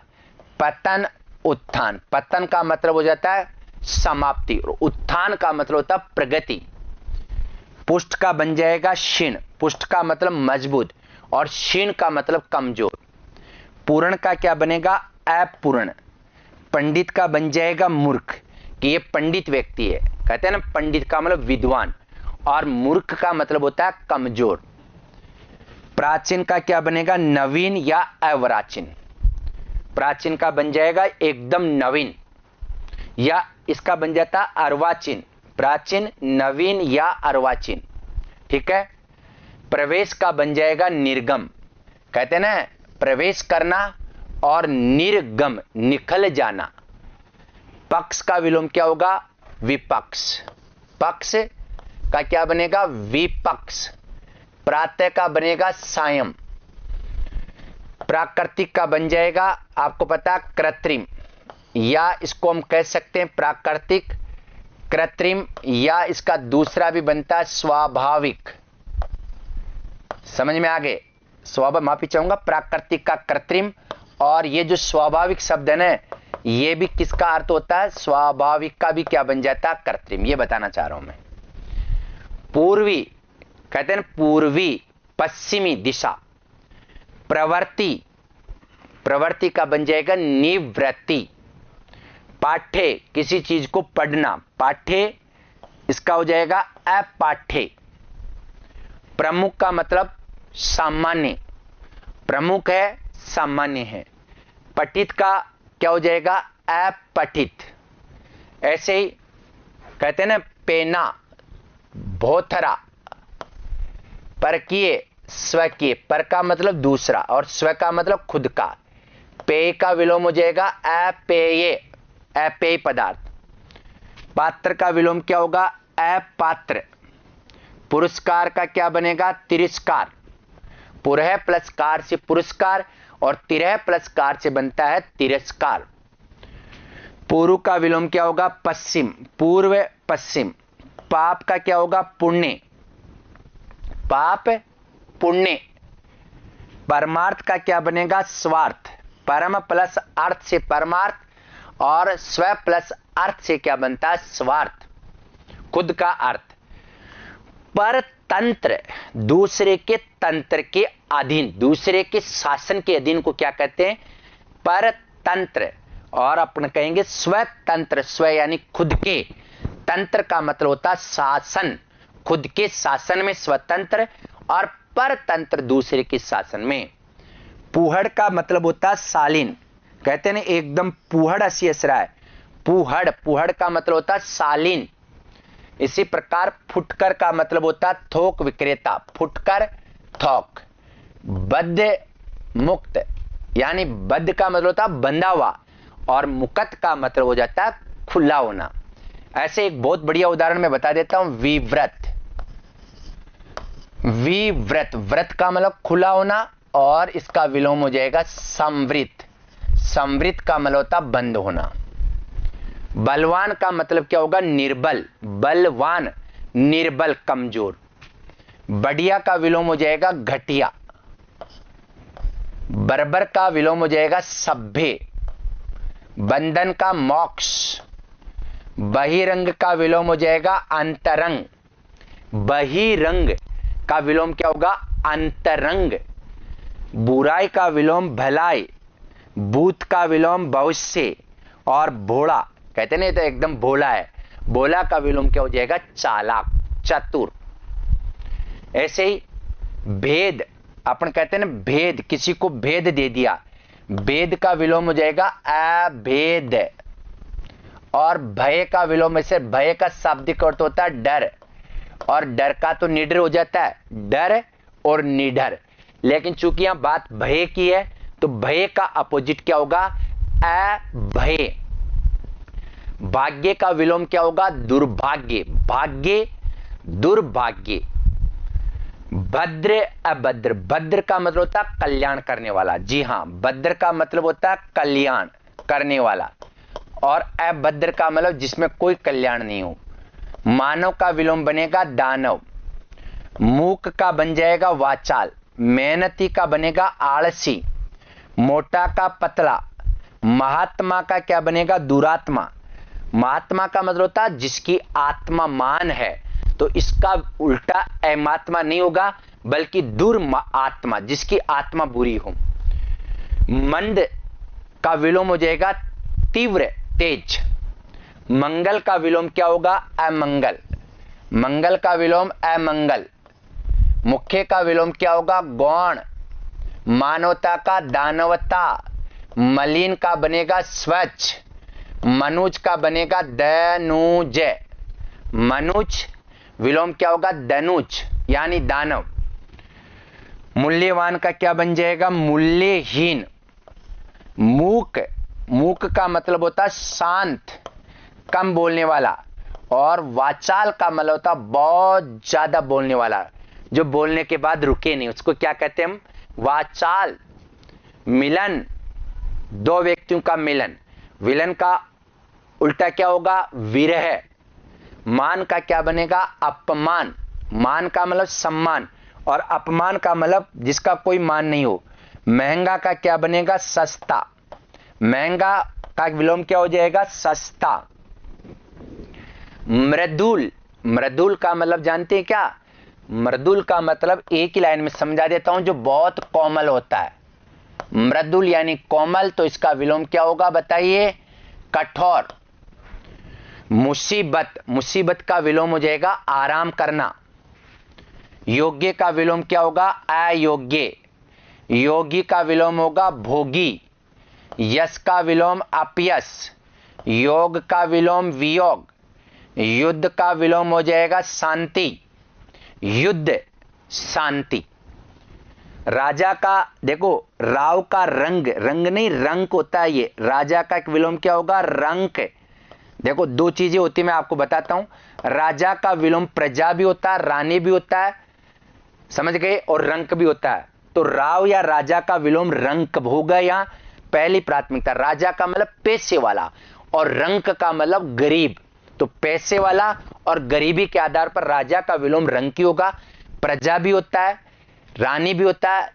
पतन, उत्थान। पतन का मतलब हो जाता है समाप्ति और उत्थान का मतलब होता है प्रगति। पुष्ट का बन जाएगा क्षीण। पुष्ट का मतलब मजबूत और क्षीण का मतलब कमजोर। पूर्ण का क्या बनेगा? अपूर्ण। पंडित का बन जाएगा मूर्ख, कि ये पंडित व्यक्ति है। कहते हैं ना, पंडित का मतलब विद्वान और मूर्ख का मतलब होता है कमजोर। प्राचीन का क्या बनेगा? नवीन या अर्वाचीन। प्राचीन का बन जाएगा एकदम नवीन, या इसका बन जाता अर्वाचीन। प्राचीन, नवीन या अर्वाचीन। ठीक है। प्रवेश का बन जाएगा निर्गम। कहते हैं ना, प्रवेश करना और निर्गम, निकल जाना। पक्ष का विलोम क्या होगा? विपक्ष। पक्ष का क्या बनेगा? विपक्ष। प्रातः का बनेगा सायं। प्राकृतिक का बन जाएगा, आपको पता, कृत्रिम, या इसको हम कह सकते हैं प्राकृतिक, कृत्रिम, या इसका दूसरा भी बनता है स्वाभाविक। समझ में आ गए? स्वाभाविक, माफी चाहूंगा, प्राकृतिक का कृत्रिम, और ये जो स्वाभाविक शब्द है ना, ये भी किसका अर्थ होता है? स्वाभाविक का भी क्या बन जाता है? कृत्रिम। ये बताना चाह रहा हूं मैं। पूर्वी, कहते हैं पूर्वी, पश्चिमी दिशा। प्रवृत्ति, प्रवृत्ति का बन जाएगा निवृत्ति। पाठ्य, किसी चीज को पढ़ना। पाठ्य, इसका हो जाएगा अपाठ्य। प्रमुख का मतलब सामान्य। प्रमुख है, सामान्य है। पठित का क्या हो जाएगा? अपठित। ऐसे ही कहते हैं ना, पेना, भोथरा। परकीय, स्वकीय। पर का मतलब दूसरा और स्व का मतलब खुद का। पेय का विलोम हो जाएगा अपेय, अपेय पदार्थ। पात्र का विलोम क्या होगा? अपात्र। पुरस्कार का क्या बनेगा? तिरस्कार। पुरः प्लस कार से पुरस्कार और तिरः प्लस कार से बनता है तिरस्कार। पूर्व का विलोम क्या होगा? पश्चिम। पूर्व, पश्चिम। पाप का क्या होगा? पुण्य। पाप, पुण्य। परमार्थ का क्या बनेगा? स्वार्थ। परम प्लस अर्थ से परमार्थ और स्व प्लस अर्थ से क्या बनता है? स्वार्थ, खुद का अर्थ। परतंत्र, दूसरे के तंत्र के अधीन, दूसरे के शासन के अधीन को क्या कहते हैं? परतंत्र। और अपन कहेंगे स्वतंत्र। स्व यानी खुद के, तंत्र का मतलब होता है शासन। खुद के शासन में स्वतंत्र और परतंत्र, दूसरे के शासन में। पुहड़ का मतलब होता है शालीन। कहते हैं एकदम पुहड़ असी असरा है। पुहड़, पुहड़ का मतलब होता है शालीन। इसी प्रकार फुटकर का मतलब होता है थोक विक्रेता। फुटकर, थोक। बद्ध, मुक्त, यानी बद्ध का मतलब होता है बंधा हुआ और मुक्त का मतलब हो जाता है खुला होना। ऐसे एक बहुत बढ़िया उदाहरण मैं बता देता हूं। विव्रत। विव्रत, व्रत का मतलब खुला होना और इसका विलोम हो जाएगा संवृत। संवृत का मतलब होता है बंद होना। बलवान का मतलब क्या होगा? निर्बल। बलवान, निर्बल, कमजोर। बढ़िया का विलोम हो जाएगा घटिया। बर्बर का विलोम हो जाएगा सभ्य। बंधन का मोक्ष। बहिरंग का विलोम हो जाएगा अंतरंग। बहिरंग का विलोम क्या होगा? अंतरंग। बुराई का विलोम भलाई। भूत का विलोम भविष्य। और भोला, कहते नहीं तो एकदम भोला है, भोला का विलोम क्या हो जाएगा? चालाक, चतुर। ऐसे ही भेद, अपन कहते हैं ना भेद, किसी को भेद दे दिया, भेद का विलोम हो जाएगा अभेद। और भय का विलोम, ऐसे भय का शाब्दिक अर्थ होता है डर, और डर का तो निडर हो जाता है, डर और निडर। लेकिन चूंकि यहां बात भय की है तो भय का अपोजिट क्या होगा? अभय। भाग्य का विलोम क्या होगा? दुर्भाग्य। भाग्य, दुर्भाग्य। भद्र, अभद्र। भद्र का मतलब होता है कल्याण करने वाला। जी हां, भद्र का मतलब होता है कल्याण करने वाला, और अभद्र का मतलब जिसमें कोई कल्याण नहीं हो। मानव का विलोम बनेगा दानव, मूक का बन जाएगा वाचाल, मेहनती का बनेगा आलसी, मोटा का पतला, महात्मा का क्या बनेगा दुरात्मा। महात्मा का मतलब होता है जिसकी आत्मा मान है, तो इसका उल्टा अमात्मा नहीं होगा बल्कि दुरात्मा, जिसकी आत्मा बुरी हो। मंद का विलोम हो जाएगा तीव्र तेज। मंगल का विलोम क्या होगा अमंगल, मंगल का विलोम अमंगल। मुख्य का विलोम क्या होगा गौण, मानवता का दानवता। मलिन का बनेगा स्वच्छ, मनुज का बनेगा दनुज। मनुज विलोम क्या होगा दनुज यानी दानव। मूल्यवान का क्या बन जाएगा मूल्यहीन। मूक, मूक का मतलब होता है शांत, कम बोलने वाला। और वाचाल का मतलब होता है बहुत ज्यादा बोलने वाला, जो बोलने के बाद रुके नहीं, उसको क्या कहते हैं हम वाचाल। मिलन, दो व्यक्तियों का मिलन। विलन का उल्टा क्या होगा विरह। मान का क्या बनेगा अपमान, मान का मतलब सम्मान और अपमान का मतलब जिसका कोई मान नहीं हो। महंगा का क्या बनेगा सस्ता, महंगा का विलोम क्या हो जाएगा सस्ता। मृदुल, मृदुल का मतलब जानते हैं क्या, मृदुल का मतलब एक ही लाइन में समझा देता हूं, जो बहुत कोमल होता है। मृदुल यानी कोमल, तो इसका विलोम क्या होगा बताइए कठोर। मुसीबत, मुसीबत का विलोम हो जाएगा आराम करना। योग्य का विलोम क्या होगा अयोग्य। योगी का विलोम होगा भोगी। यश का विलोम अपयश। योग का विलोम वियोग। युद्ध का विलोम हो जाएगा शांति, युद्ध शांति। राजा का देखो राव का रंग, रंग नहीं रंक होता है ये। राजा का एक विलोम क्या होगा रंक। देखो दो चीजें होती है मैं आपको बताता हूं। राजा का विलोम प्रजा भी होता है, रानी भी होता है, समझ गए, और रंक भी होता है। तो राव या राजा का विलोम रंक होगा। यहां पहली प्राथमिकता राजा का मतलब पैसे वाला और रंक का मतलब गरीब। तो पैसे वाला और गरीबी के आधार पर राजा का विलोम रंकी होगा। प्रजा भी होता है, रानी भी होता है,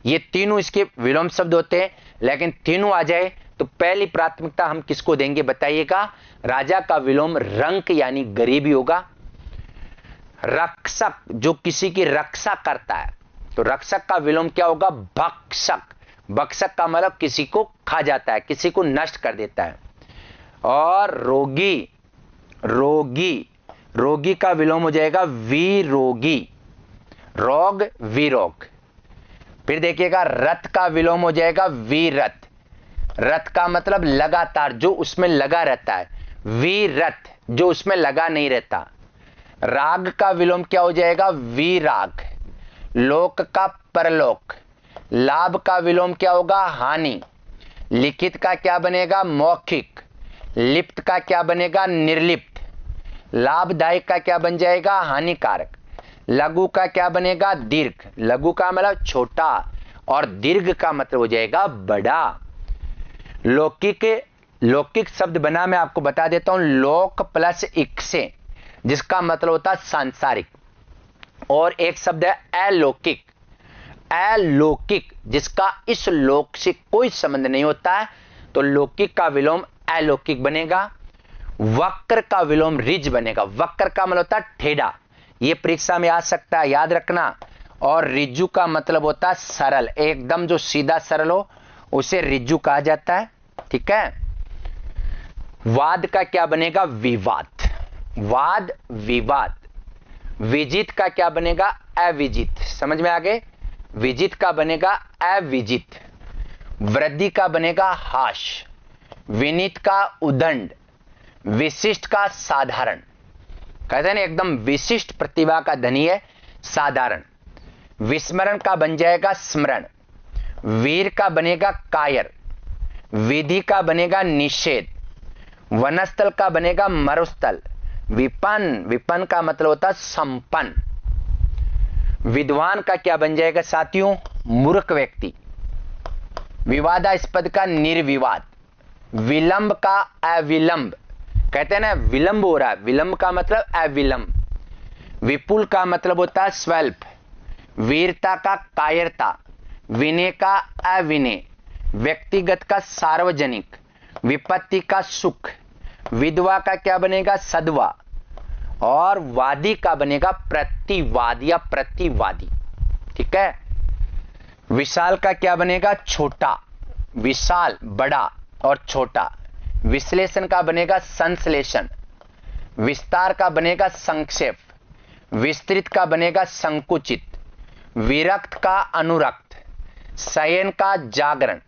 ये तीनों इसके विलोम शब्द होते हैं। लेकिन तीनों आ जाए तो पहली प्राथमिकता हम किसको देंगे बताइएगा, राजा का विलोम रंक यानी गरीबी होगा। रक्षक, जो किसी की रक्षा करता है, तो रक्षक का विलोम क्या होगा भक्षक। भक्षक का मतलब किसी को खा जाता है, किसी को नष्ट कर देता है। और रोगी, रोगी, रोगी का विलोम हो जाएगा विरोगी। रोग विरोग। फिर देखिएगा रथ का विलोम हो जाएगा वीरथ। रथ का मतलब लगातार, जो उसमें लगा रहता है। वीरथ जो उसमें लगा नहीं रहता। राग का विलोम क्या हो जाएगा विराग। लोक का परलोक। लाभ का विलोम क्या होगा हानि। लिखित का क्या बनेगा मौखिक। लिप्त का क्या बनेगा निर्लिप्त। लाभदायक का क्या बन जाएगा हानिकारक। लघु का क्या बनेगा दीर्घ। लघु का मतलब छोटा और दीर्घ का मतलब हो जाएगा बड़ा। लौकिक, लौकिक शब्द बना मैं आपको बता देता हूं, लोक प्लस इक से, जिसका मतलब होता है सांसारिक। और एक शब्द है अलौकिक। अलौकिक जिसका इस लोक से कोई संबंध नहीं होता है, तो लौकिक का विलोम अलौकिक बनेगा। वक्र का विलोम रिज बनेगा। वक्र का मतलब होता है टेढ़ा, ये परीक्षा में आ सकता है, याद रखना। और रिज्जू का मतलब होता है सरल, एकदम जो सीधा सरल हो उसे रिज्जू कहा जाता है, ठीक है। वाद का क्या बनेगा विवाद। वाद विवाद। विजित का क्या बनेगा अविजित। समझ में आ गए, विजित का बनेगा अविजित। वृद्धि का बनेगा हाश। विनीत का उदंड। विशिष्ट का साधारण। कहते हैं ना एकदम विशिष्ट प्रतिभा का धनी है, साधारण। विस्मरण का बन जाएगा स्मरण। वीर का बनेगा कायर। विधि का बनेगा निषेध। वनस्थल का बनेगा मरुस्थल। विपन्न, विपन्न का मतलब होता है संपन्न। विद्वान का क्या बन जाएगा साथियों मूर्ख व्यक्ति। विवादास्पद का निर्विवाद। विलंब का अविलंब। कहते हैं ना विलंब हो रहा है, विलंब का मतलब अविलंब। विपुल का मतलब होता है स्वल्प, वीरता का कायरता, विनय का अविनय, व्यक्तिगत का सार्वजनिक, विपत्ति का सुख, विधवा का क्या बनेगा सधवा, और वादी का बनेगा प्रतिवाद या प्रतिवादी। ठीक है। विशाल का क्या बनेगा छोटा, विशाल बड़ा और छोटा। विश्लेषण का बनेगा संश्लेषण, विस्तार का बनेगा संक्षेप, विस्तृत का बनेगा संकुचित, विरक्त का अनुरक्त, शयन का जागरण,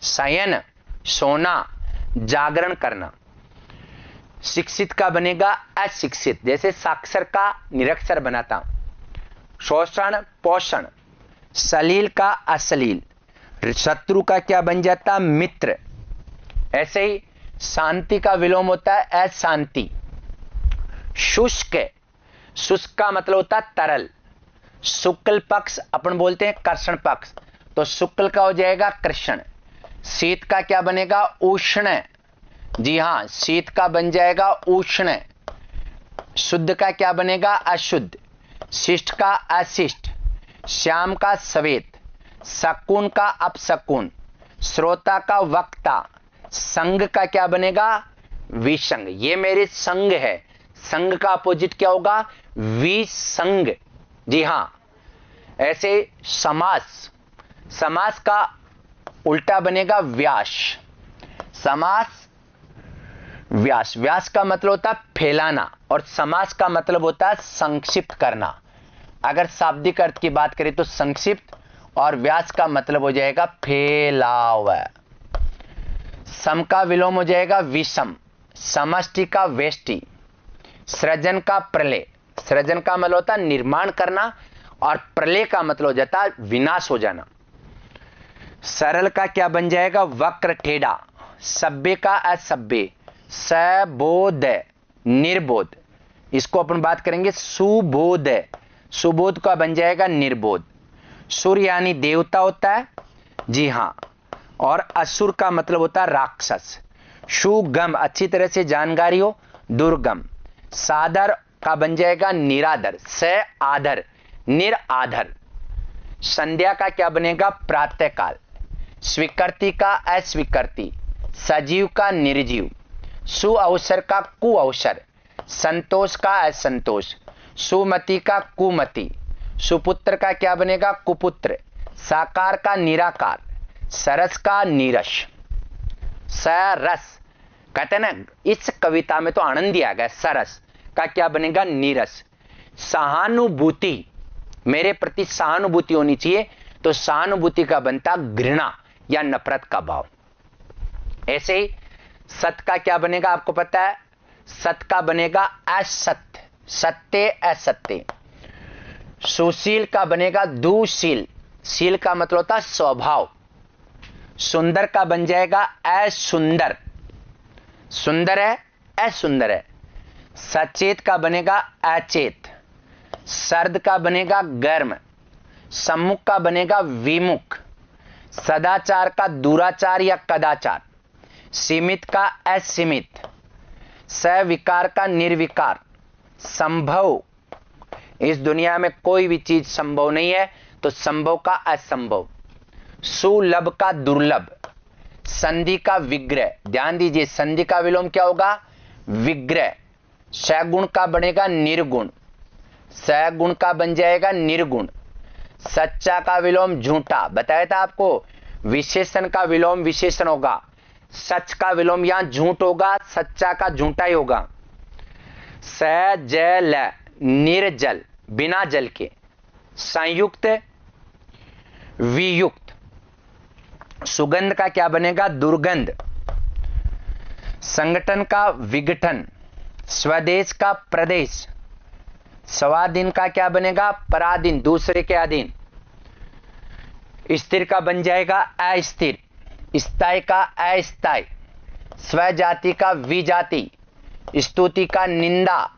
शयन सोना, जागरण करना। शिक्षित का बनेगा अशिक्षित, जैसे साक्षर का निरक्षर बनाता। शोषण पोषण, सलील का अश्लील, शत्रु का क्या बन जाता मित्र। ऐसे ही शांति का विलोम होता है अशांति। शुष्क, शुष्क का मतलब होता है तरल। शुक्ल पक्ष अपन बोलते हैं कृष्ण पक्ष, तो शुक्ल का हो जाएगा कृष्ण। शीत का क्या बनेगा उष्ण, जी हां शीत का बन जाएगा उष्ण। शुद्ध का क्या बनेगा अशुद्ध, शिष्ट का अशिष्ट, श्याम का श्वेत, शकुन का अपशकुन, श्रोता का वक्ता, संग का क्या बनेगा विसंग। ये मेरे संग है, संग का अपोजिट क्या होगा विसंग। जी हां। ऐसे समास, समास का उल्टा बनेगा व्यास। समास व्यास, व्यास का मतलब होता है फैलाना और समास का मतलब होता है संक्षिप्त करना। अगर शाब्दिक अर्थ की बात करें तो संक्षिप्त, और व्यास का मतलब हो जाएगा फैलाव। सम का विलोम हो जाएगा विषम, समष्टि का वेष्टि, सृजन का प्रलय। सृजन का मतलब होता है निर्माण करना और प्रलय का मतलब हो जाता है विनाश हो जाना। सरल का क्या बन जाएगा वक्र टेढ़ा, सभ्य का असभ्य, सबोध निर्बोध, इसको अपन बात करेंगे सुबोध, सुबोध का बन जाएगा निर्बोध। सुर यानी देवता होता है, जी हां, और असुर का मतलब होता है राक्षस। सुगम अच्छी तरह से जानकारी हो, दुर्गम। सादर का बन जाएगा निरादर, स आधर निराधर। संध्या का क्या बनेगा प्रातःकाल। स्वीकृति का अस्वीकृति, सजीव का निर्जीव, सुअवसर का कुअवसर, संतोष का असंतोष, सुमति का कुमति, सुपुत्र का क्या बनेगा कुपुत्र, साकार का निराकार, सरस का नीरस। सरस कहते हैं ना, इस कविता में तो आनंद ही आ गया। सरस का क्या बनेगा नीरस। सहानुभूति, मेरे प्रति सहानुभूति होनी चाहिए, तो सहानुभूति का बनता घृणा या नफरत का भाव। ऐसे ही सत का क्या बनेगा आपको पता है, सत का बनेगा असत्य, सत्य असत्य। सुशील का बनेगा दुशील, शील का मतलब होता है स्वभाव। सुंदर का बन जाएगा असुंदर, सुंदर है असुंदर है। सचेत का बनेगा अचेत, सर्द का बनेगा गर्म, सम्मुख का बनेगा विमुख, सदाचार का दुराचार या कदाचार, सीमित का असीमित, सविकार का निर्विकार। संभव, इस दुनिया में कोई भी चीज संभव नहीं है, तो संभव का असंभव। सुलभ का दुर्लभ, संधि का विग्रह, ध्यान दीजिए संधि का विलोम क्या होगा विग्रह। सगुण का बनेगा निर्गुण, सगुण का बन जाएगा निर्गुण। सच्चा का विलोम झूठा, बताया था आपको। विशेषण का विलोम विशेषण होगा, सच का विलोम यहां झूठ होगा, सच्चा का झूठा ही होगा। सजल निर्जल, बिना जल के। संयुक्त वियुक्त, सुगंध का क्या बनेगा दुर्गंध। संगठन का विघटन, स्वदेश का प्रदेश। स्वाधीन का क्या बनेगा पराधीन, दूसरे के अधीन। स्थिर का बन जाएगा अस्थिर, स्थायी का अस्थायी। स्वजाति का विजाति, स्तुति का निंदा,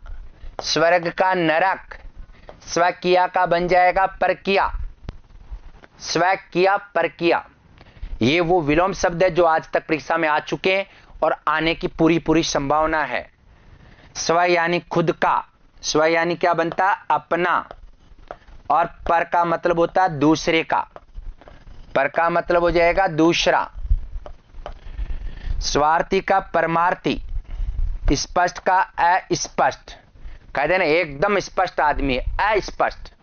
स्वर्ग का नरक। स्वकिया का बन जाएगा परकिया, स्वकिया परकिया। ये वो विलोम शब्द है जो आज तक परीक्षा में आ चुके हैं और आने की पूरी पूरी संभावना है। स्व यानी खुद का, स्व यानी क्या बनता? अपना, और पर का मतलब होता है दूसरे का, पर का मतलब हो जाएगा दूसरा। स्वार्थी का परमार्थी, स्पष्ट का अस्पष्ट, कह देना एकदम स्पष्ट आदमी है, अस्पष्ट।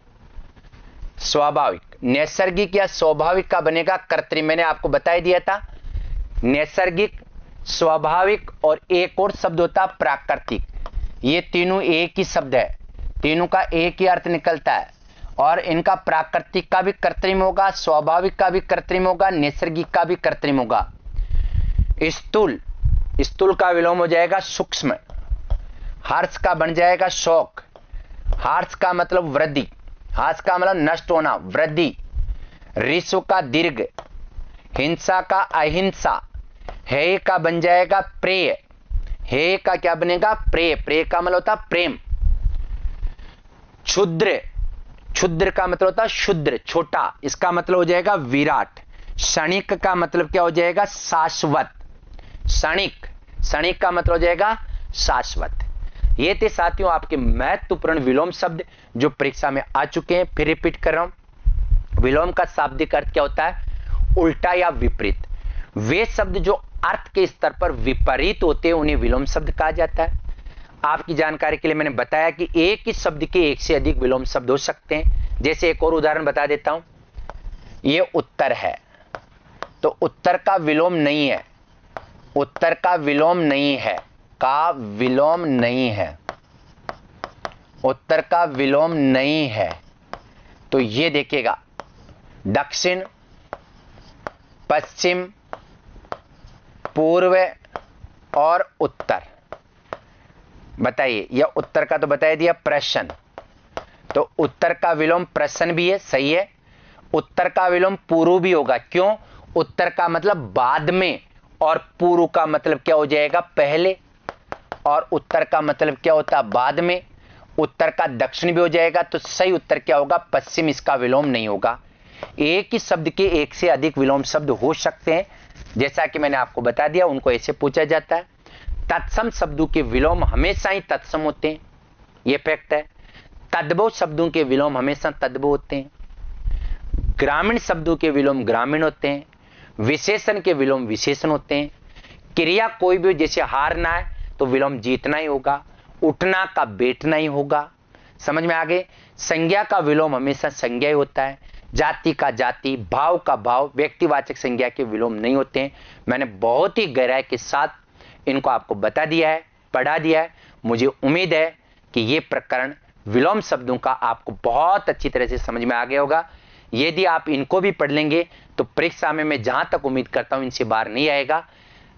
स्वाभाविक, नैसर्गिक या स्वाभाविक का बनेगा कर्तरी, मैंने आपको बता दिया था। नैसर्गिक, स्वाभाविक और एक और शब्द होता है प्राकृतिक। ये तीनों एक ही शब्द है, तीनों का एक ही अर्थ निकलता है, और इनका प्राकृतिक का भी कृत्रिम होगा, स्वाभाविक का भी कृत्रिम होगा, नैसर्गिक का भी कृत्रिम होगा। स्थूल, स्थूल का विलोम हो जाएगा सूक्ष्म। हर्ष का बन जाएगा शौक। हर्ष का मतलब वृद्धि, हर्ष का मतलब नष्ट होना, वृद्धि। ऋषु का दीर्घ, हिंसा का अहिंसा। हेय का बन जाएगा प्रेय, हेय का क्या बनेगा? प्रेय, प्रेय का मतलब होता प्रेम। क्षुद्र, क्षुद्र का मतलब होता शुद्र, छोटा, इसका मतलब हो जाएगा विराट। क्षणिक का मतलब क्या हो जाएगा? शाश्वत। क्षणिक, क्षणिक का मतलब हो जाएगा शाश्वत। ये थे साथियों आपके महत्वपूर्ण विलोम शब्द जो परीक्षा में आ चुके हैं। फिर रिपीट कर रहा हूं, विलोम का शाब्दिक अर्थ क्या होता है? उल्टा या विपरीत। वे शब्द जो अर्थ के स्तर पर विपरीत होते हैं उन्हें विलोम शब्द कहा जाता है। आपकी जानकारी के लिए मैंने बताया कि एक ही शब्द के एक से अधिक विलोम शब्द हो सकते हैं। जैसे एक और उदाहरण बता देता हूं, ये उत्तर है, तो उत्तर का विलोम नहीं है, उत्तर का विलोम नहीं है, का विलोम नहीं है, उत्तर का विलोम नहीं है। तो ये देखिएगा, दक्षिण, पश्चिम, पूर्व और उत्तर। बताइए, यह उत्तर का तो बता दिया प्रश्न, तो उत्तर का विलोम प्रश्न भी है, सही है। उत्तर का विलोम पूर्व भी होगा, क्यों? उत्तर का मतलब बाद में और पूर्व का मतलब क्या हो जाएगा? पहले। और उत्तर का मतलब क्या होता है? बाद में। उत्तर का दक्षिण भी हो जाएगा, तो सही उत्तर क्या होगा? पश्चिम, इसका विलोम नहीं होगा। एक ही शब्द के एक से अधिक विलोम शब्द हो सकते हैं, जैसा कि मैंने आपको बता दिया। उनको ऐसे पूछा जाता है, तत्सम शब्दों के विलोम हमेशा ही तत्सम होते हैं, यह फैक्ट है। तद्भव शब्दों के विलोम हमेशा तद्भव होते हैं। ग्रामीण शब्दों के विलोम ग्रामीण होते हैं। विशेषण के विलोम विशेषण होते हैं। क्रिया कोई भी, जैसे हारना है तो विलोम जीतना ही होगा, उठना का बैठना ही होगा। समझ में आ गए? संज्ञा का विलोम हमेशा संज्ञा ही होता है। जाति का जाति, भाव का भाव, व्यक्तिवाचक संज्ञा के विलोम नहीं होते हैं। मैंने बहुत ही गहराई के साथ इनको आपको बता दिया है, पढ़ा दिया है। मुझे उम्मीद है कि ये प्रकरण विलोम शब्दों का आपको बहुत अच्छी तरह से समझ में आ गया होगा। यदि आप इनको भी पढ़ लेंगे तो परीक्षा में मैं जहां तक उम्मीद करता हूं इनसे बाहर नहीं आएगा।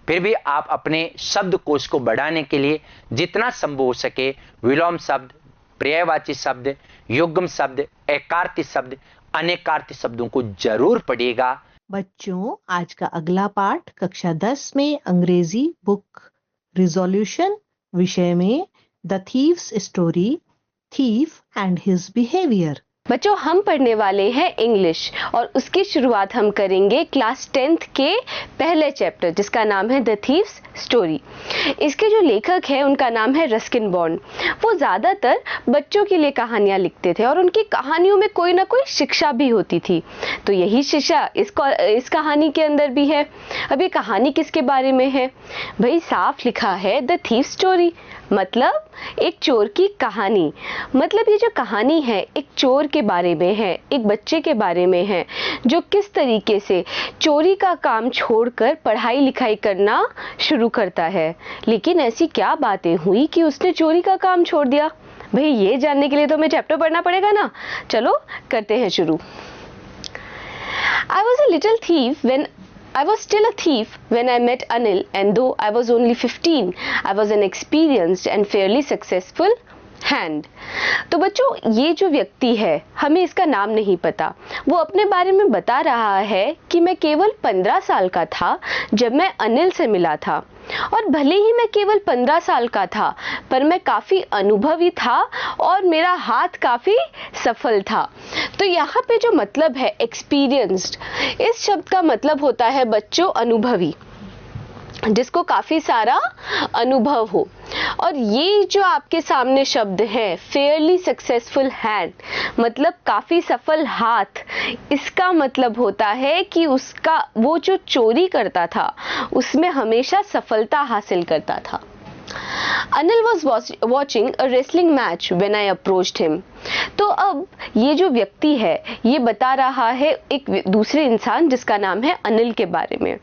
फिर भी आप अपने शब्दकोश को बढ़ाने के लिए जितना संभव हो सके विलोम शब्द, पर्यायवाची शब्द, युग्म शब्द, एकार्थी शब्द, अनेकार्थी शब्दों को जरूर पढ़िएगा। बच्चों, आज का अगला पाठ कक्षा 10 में अंग्रेजी बुक रिजोल्यूशन विषय में the thieves story, thief and his behaviour. बच्चों, हम पढ़ने वाले हैं इंग्लिश और उसकी शुरुआत हम करेंगे क्लास 10th के पहले चैप्टर जिसका नाम है द थीव्स स्टोरी। इसके जो लेखक हैं उनका नाम है रस्किन बॉन्ड। वो ज़्यादातर बच्चों के लिए कहानियाँ लिखते थे और उनकी कहानियों में कोई ना कोई शिक्षा भी होती थी। तो यही शिक्षा इस कहानी के अंदर भी है। अब ये कहानी किसके बारे में है? भाई साफ लिखा है द थीव्स स्टोरी, मतलब एक चोर की कहानी। मतलब ये जो कहानी है एक चोर के बारे में है, एक बच्चे के बारे में है जो किस तरीके से चोरी का काम छोड़कर पढ़ाई लिखाई करना शुरू करता है। लेकिन ऐसी क्या बातें हुई कि उसने चोरी का काम छोड़ दिया? भाई ये जानने के लिए तो हमें चैप्टर पढ़ना पड़ेगा ना। चलो करते हैं शुरू। I was a little thief when I was still a thief when I met Anil, and though I was only 15, I was an experienced and fairly successful hand. तो बच्चों, ये जो व्यक्ति है हमें इसका नाम नहीं पता। वो अपने बारे में बता रहा है कि मैं केवल 15 साल का था जब मैं अनिल से मिला था, और भले ही मैं केवल 15 साल का था पर मैं काफ़ी अनुभवी था और मेरा हाथ काफ़ी सफल था। तो यहाँ पे जो मतलब है एक्सपीरियंस्ड, इस शब्द का मतलब होता है बच्चों अनुभवी। जिसको काफी सारा अनुभव हो। और ये जो आपके सामने शब्द है फेयरली सक्सेसफुल हैंड, मतलब काफी सफल हाथ, इसका मतलब होता है कि उसका वो जो चोरी करता था उसमें हमेशा सफलता हासिल करता था। Anil was watching a wrestling match when I approached him। तो अब ये जो व्यक्ति है ये बता रहा है एक दूसरे इंसान जिसका नाम है अनिल के बारे में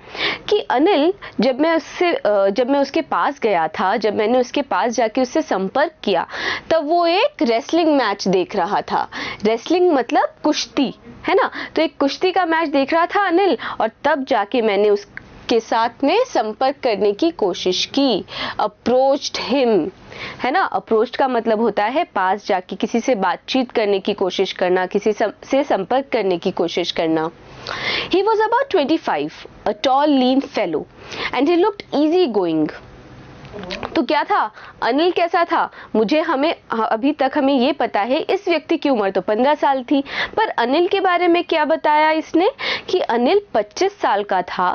कि अनिल, जब मैं उसके पास गया था, जब मैंने उसके पास जाके उससे संपर्क किया, तब वो एक रेसलिंग मैच देख रहा था। रेसलिंग मतलब कुश्ती, है ना? तो एक कुश्ती का मैच देख रहा था अनिल, और तब जाके मैंने उसके साथ में संपर्क करने की कोशिश की। अप्रोच्ड हिम, है ना? अप्रोच का मतलब होता है पास जाके किसी से बातचीत करने की कोशिश करना, किसी से संपर्क करने की कोशिश करना। He was about 25, a tall, lean fellow, and he looked easy going। तो क्या था, अनिल कैसा था? अभी तक हमें ये पता है इस व्यक्ति की उम्र तो 15 साल थी, पर अनिल के बारे में क्या बताया इसने कि अनिल 25 साल का था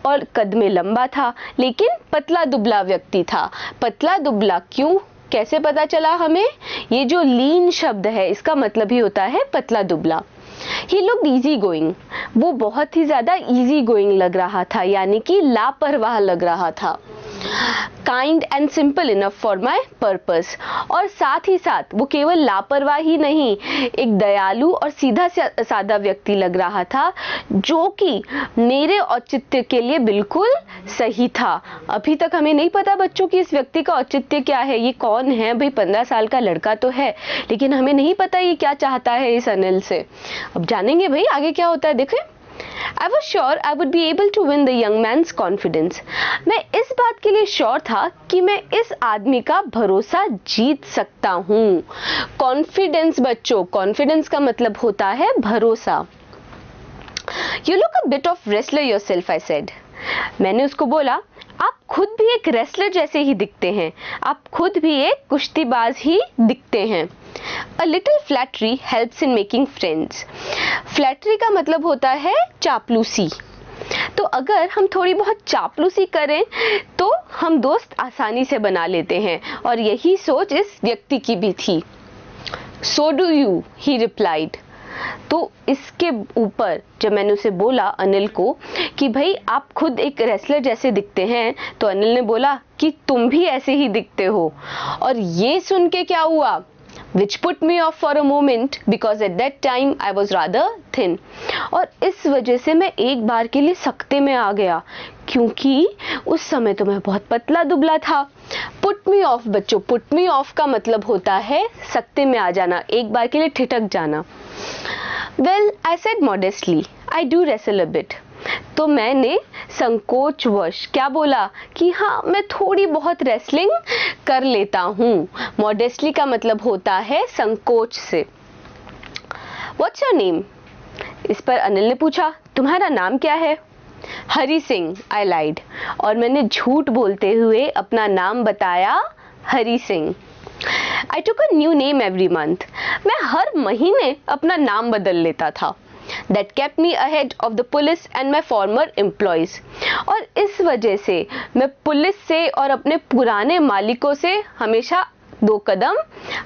और कद में लंबा था, लेकिन पतला दुबला व्यक्ति था। पतला दुबला क्यों, कैसे पता चला हमें? ये जो लीन शब्द है इसका मतलब ही होता है पतला दुबला। He looked easy going, वो बहुत ही ज्यादा easy going लग रहा था, यानी कि लापरवाह लग रहा था। Kind and simple enough for my purpose, और साथ ही साथ वो केवल लापरवाह ही नहीं, एक दयालु और सीधा साधा व्यक्ति लग रहा था जो कि मेरे औचित्य के लिए बिल्कुल सही था। अभी तक हमें नहीं पता बच्चों की इस व्यक्ति का औचित्य क्या है, ये कौन है भाई? 15 साल का लड़का तो है, लेकिन हमें नहीं पता ये क्या चाहता है इस अनिल से। अब जानेंगे भाई आगे क्या होता है, देखें। I was sure I would be able to win the young man's confidence। मैं इस बात के लिए श्योर था कि मैं इस आदमी का भरोसा जीत सकता हूँ। कॉन्फिडेंस बच्चों, कॉन्फिडेंस का मतलब होता है भरोसा। You look a bit of wrestler yourself, I said। मैंने उसको बोला, आप खुद भी एक रेसलर जैसे ही दिखते हैं, आप खुद भी एक कुश्तीबाज ही दिखते हैं। A little flattery helps in making friends। Flattery का मतलब होता है चापलूसी। तो अगर हम थोड़ी बहुत चापलूसी करें तो हम दोस्त आसानी से बना लेते हैं, और यही सोच इस व्यक्ति की भी थी। So do you, he replied। तो इसके ऊपर जब मैंने उसे बोला अनिल को कि भाई आप खुद एक रेसलर जैसे दिखते हैं, तो अनिल ने बोला कि तुम भी ऐसे ही दिखते हो। और ये सुन के क्या हुआ, which put me off for a moment because at that time I was rather thin। और इस वजह से मैं एक बार के लिए सकते में आ गया, क्योंकि उस समय तो मैं बहुत पतला दुबला था। put me off बच्चों, put me off का मतलब होता है सकते में आ जाना, एक बार के लिए ठिठक जाना। Well, I said modestly, I do wrestle a bit। तो मैंने संकोचवश क्या बोला कि हाँ मैं थोड़ी बहुत रेसलिंग कर लेता हूँ। मॉडेस्टली का मतलब होता है संकोच से। What's your name? इस पर अनिल ने पूछा, तुम्हारा नाम क्या है? Hari Singh, I lied। और मैंने झूठ बोलते हुए अपना नाम बताया, Hari Singh. I took a new name every month। मैं हर महीने अपना नाम बदल लेता था। That kept me ahead of the police and my former employees। और इस वजह से मैं पुलिस से और अपने पुराने मालिकों से हमेशा 2 कदम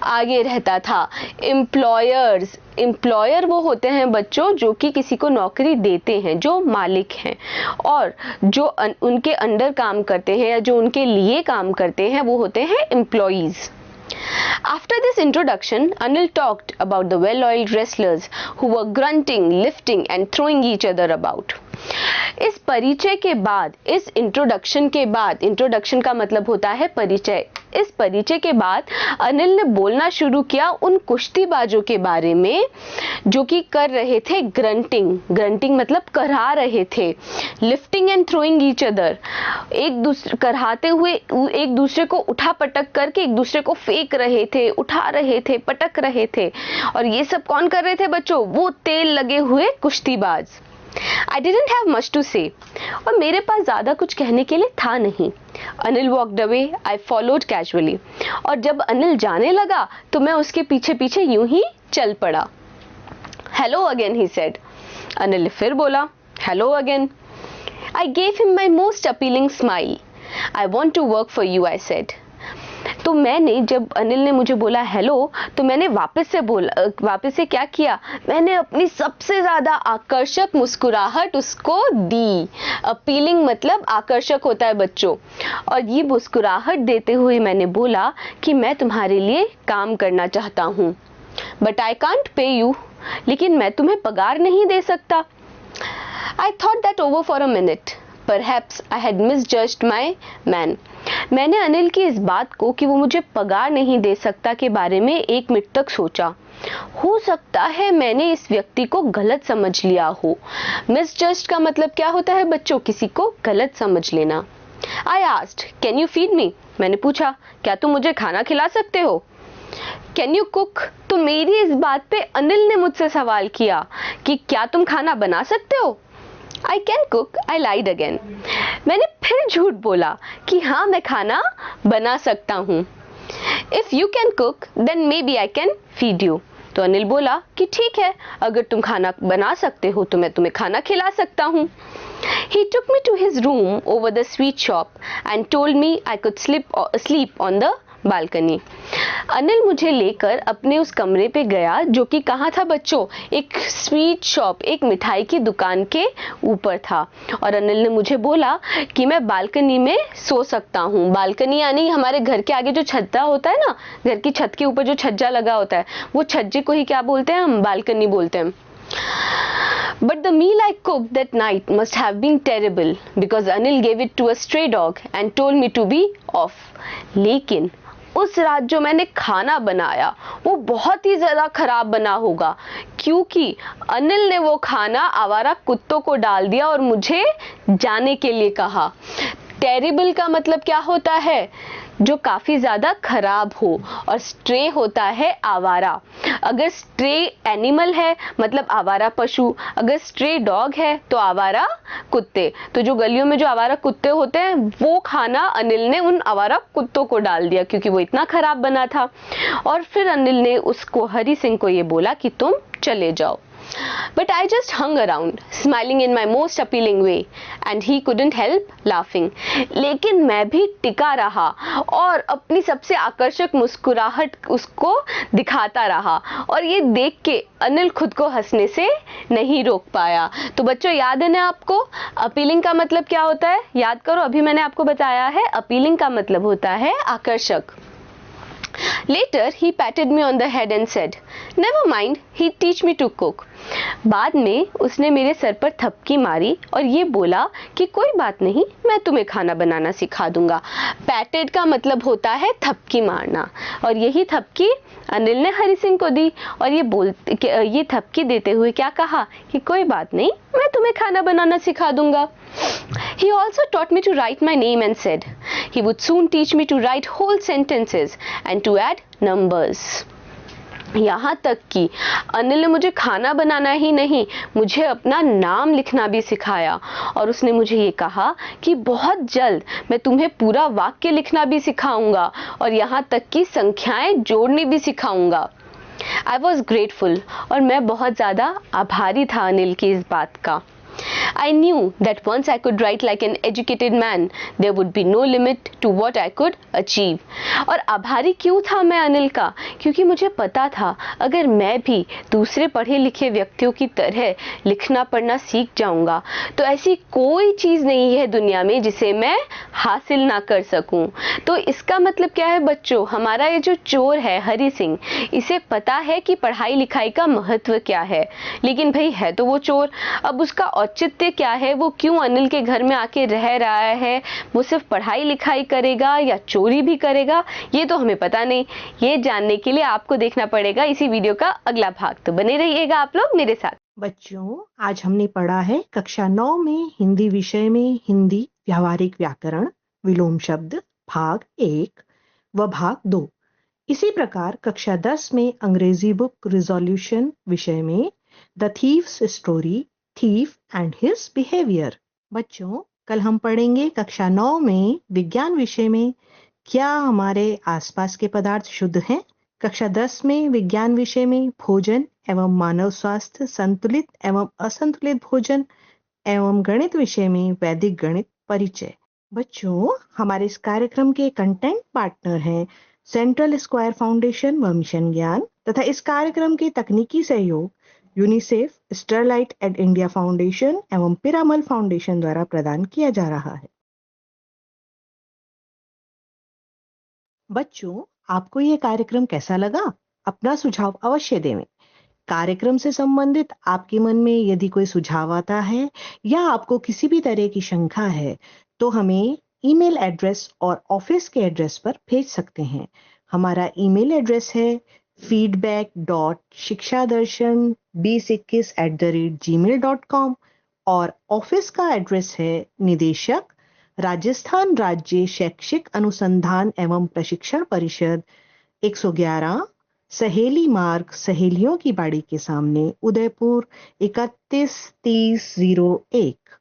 आगे रहता था। एम्प्लॉयर्स, एम्प्लॉयर वो होते हैं बच्चों जो कि किसी को नौकरी देते हैं, जो मालिक हैं, और जो उनके अंडर काम करते हैं या जो उनके लिए काम करते हैं वो होते हैं employees. After this introduction, Anil talked about the well-oiled wrestlers who were grunting, lifting and throwing each other about। इस परिचय के बाद, इस इंट्रोडक्शन के बाद, इंट्रोडक्शन का मतलब होता है परिचय, इस परिचय के बाद अनिल ने बोलना शुरू किया उन कुश्तीबाजों के बारे में जो कि कर रहे थे ग्रंटिंग, ग्रंटिंग मतलब करहा रहे थे, lifting and throwing each other, एक दूसरे करहाते हुए एक दूसरे को उठा पटक करके एक दूसरे को फेंक रहे थे, उठा रहे थे, पटक रहे थे। और ये सब कौन कर रहे थे बच्चों? वो तेल लगे हुए कुश्तीबाज। I didn't have much to say। और मेरे पास ज्यादा कुछ कहने के लिए था नहीं। Anil walked away, I followed casually। और जब अनिल जाने लगा तो मैं उसके पीछे पीछे यूं ही चल पड़ा। Hello again, he said। Anil फिर बोला, Hello again। I gave him my most appealing smile. I want to work for you, I said. तो मैंने जब अनिल ने मुझे बोला हेलो तो मैंने वापस से क्या किया, मैंने अपनी सबसे ज़्यादा आकर्षक मुस्कुराहट उसको दी। अपीलिंग मतलब आकर्षक होता है बच्चों, और ये मुस्कुराहट देते हुए मैंने बोला कि मैं तुम्हारे लिए काम करना चाहता हूँ, but I can't pay you, लेकिन मैं तुम्हें पगार नहीं दे सकता। I thought that over for a minute. Perhaps I had misjudged my man. मैंने अनिल की इस बात को कि वो मुझे पगार नहीं दे सकता के बारे में 1 मिनट तक सोचा। हो सकता है मैंने इस व्यक्ति को गलत समझ लिया हो। मिसजज्ड का मतलब क्या होता है बच्चों? किसी को गलत समझ लेना। I asked, can you feed me? मैंने पूछा, क्या तुम मुझे खाना खिला सकते हो? Can you cook? तो मेरी इस बात पे अनिल ने मुझसे सवाल किया कि क्या तुम खाना बना सकते हो? I can cook, I lied again. मैंने फिर झूठ बोला कि हाँ मैं खाना बना सकता हूँ। If you can cook, then maybe I can feed you. तो अनिल बोला कि ठीक है, अगर तुम खाना बना सकते हो तो मैं तुम्हें खाना खिला सकता हूँ। He took me to his room over the sweet shop and told me I could sleep on the balcony. Anil मुझे लेकर अपने उस कमरे पे गया जो कि कहाँ था बच्चों? एक स्वीट शॉप, एक मिठाई की दुकान के ऊपर था, और अनिल ने मुझे बोला कि मैं बालकनी में सो सकता हूँ। बालकनी यानी हमारे घर के आगे जो छज्जा होता है ना, घर की छत के ऊपर जो छज्जा लगा होता है, वो छज्जे को ही क्या बोलते हैं? हम बालकनी बोलते हैं। But the meal I cooked that night must have been terrible because Anil gave it to a stray dog and told me to be off. लेकिन उस रात जो मैंने खाना बनाया वो बहुत ही ज़्यादा खराब बना होगा, क्योंकि अनिल ने वो खाना आवारा कुत्तों को डाल दिया और मुझे जाने के लिए कहा। टेरिबल का मतलब क्या होता है? जो काफ़ी ज़्यादा खराब हो, और स्ट्रे होता है आवारा। अगर स्ट्रे एनिमल है मतलब आवारा पशु, अगर स्ट्रे डॉग है तो आवारा कुत्ते। तो जो गलियों में जो आवारा कुत्ते होते हैं वो खाना अनिल ने उन आवारा कुत्तों को डाल दिया क्योंकि वो इतना खराब बना था। और फिर अनिल ने उसको हरि सिंह को ये बोला कि तुम चले जाओ। But I just hung around, smiling in my most appealing way, and he couldn't help laughing. लेकिन मैं भी टिका रहा और अपनी सबसे आकर्षक मुस्कुराहट उसको दिखाता रहा, और ये देख के अनिल खुद को हंसने से नहीं रोक पाया। तो बच्चों याद है ना आपको, अपीलिंग का मतलब क्या होता है? याद करो, अभी मैंने आपको बताया है अपीलिंग का मतलब होता है आकर्षक। Later he patted me on the head and said, "Never mind, he'd teach me to cook." बाद में उसने मेरे सर पर थपकी मारी और ये बोला कि कोई बात नहीं, मैं तुम्हें खाना बनाना सिखा दूंगा। पैटेड का मतलब होता है थपकी मारना, और यही थपकी अनिल ने हरि सिंह को दी, और ये थपकी देते हुए क्या कहा कि कोई बात नहीं, मैं तुम्हें खाना बनाना सिखा दूंगा। He also taught me to write my name and said he would soon teach me to write whole sentences and to add numbers. यहाँ तक कि अनिल ने मुझे खाना बनाना ही नहीं, मुझे अपना नाम लिखना भी सिखाया, और उसने मुझे ये कहा कि बहुत जल्द मैं तुम्हें पूरा वाक्य लिखना भी सिखाऊंगा और यहाँ तक कि संख्याएं जोड़नी भी सिखाऊंगा। I was grateful, और मैं बहुत ज़्यादा आभारी था अनिल की इस बात का। I knew that once I could write like an educated man, there would be no limit to what I could achieve. और आभारी क्यों था मैं अनिल का? क्योंकि मुझे पता था अगर मैं भी दूसरे पढ़े लिखे व्यक्तियों की तरह लिखना पढ़ना सीख जाऊंगा तो ऐसी कोई चीज़ नहीं है दुनिया में जिसे मैं हासिल ना कर सकूं। तो इसका मतलब क्या है बच्चों? हमारा ये जो चोर है हरि सिंह, इसे पता है कि पढ़ाई लिखाई का महत्व क्या है, लेकिन भाई है तो वो चोर। अब उसका औचित्य क्या है? वो क्यों अनिल के घर में आके रह रहा है? वो सिर्फ पढ़ाई लिखाई करेगा या चोरी भी करेगा, ये तो हमें पता नहीं। ये जानने के लिए आपको देखना पड़ेगा इसी वीडियो का अगला भाग। तो बने रहिएगा आप लोग मेरे साथ। बच्चों, आज हमने पढ़ा है कक्षा 9 में हिंदी विषय में हिंदी व्यावहारिक व्याकरण विलोम शब्द भाग 1 व भाग 2। इसी प्रकार कक्षा 10 में अंग्रेजी बुक रिजोल्यूशन विषय में the thieves story, thief and his behaviour. बच्चों, कल हम पढ़ेंगे कक्षा 9 में विज्ञान विषय में क्या हमारे आसपास के पदार्थ शुद्ध हैं। कक्षा 10 में विज्ञान विषय में भोजन एवं मानव स्वास्थ्य, संतुलित एवं असंतुलित भोजन एवं गणित विषय में वैदिक गणित परिचय। बच्चों, हमारे इस कार्यक्रम के कंटेंट पार्टनर हैं सेंट्रल स्क्वायर फाउंडेशन व मिशन ज्ञान तथा इस कार्यक्रम के तकनीकी सहयोग UNICEF, Sterlite Ed India Foundation एवं पिरामल फाउंडेशन द्वारा प्रदान किया जा रहा है। बच्चों, आपको ये कार्यक्रम कैसा लगा? अपना सुझाव अवश्य दें। कार्यक्रम से संबंधित आपके मन में यदि कोई सुझाव आता है या आपको किसी भी तरह की शंका है तो हमें ईमेल एड्रेस और ऑफिस के एड्रेस पर भेज सकते हैं। हमारा ईमेल एड्रेस है feedback.shikshadarshan2021@gmail.com और ऑफिस का एड्रेस है निदेशक, राजस्थान राज्य शैक्षिक अनुसंधान एवं प्रशिक्षण परिषद, 111 सहेली मार्ग, सहेलियों की बाड़ी के सामने, उदयपुर 313001।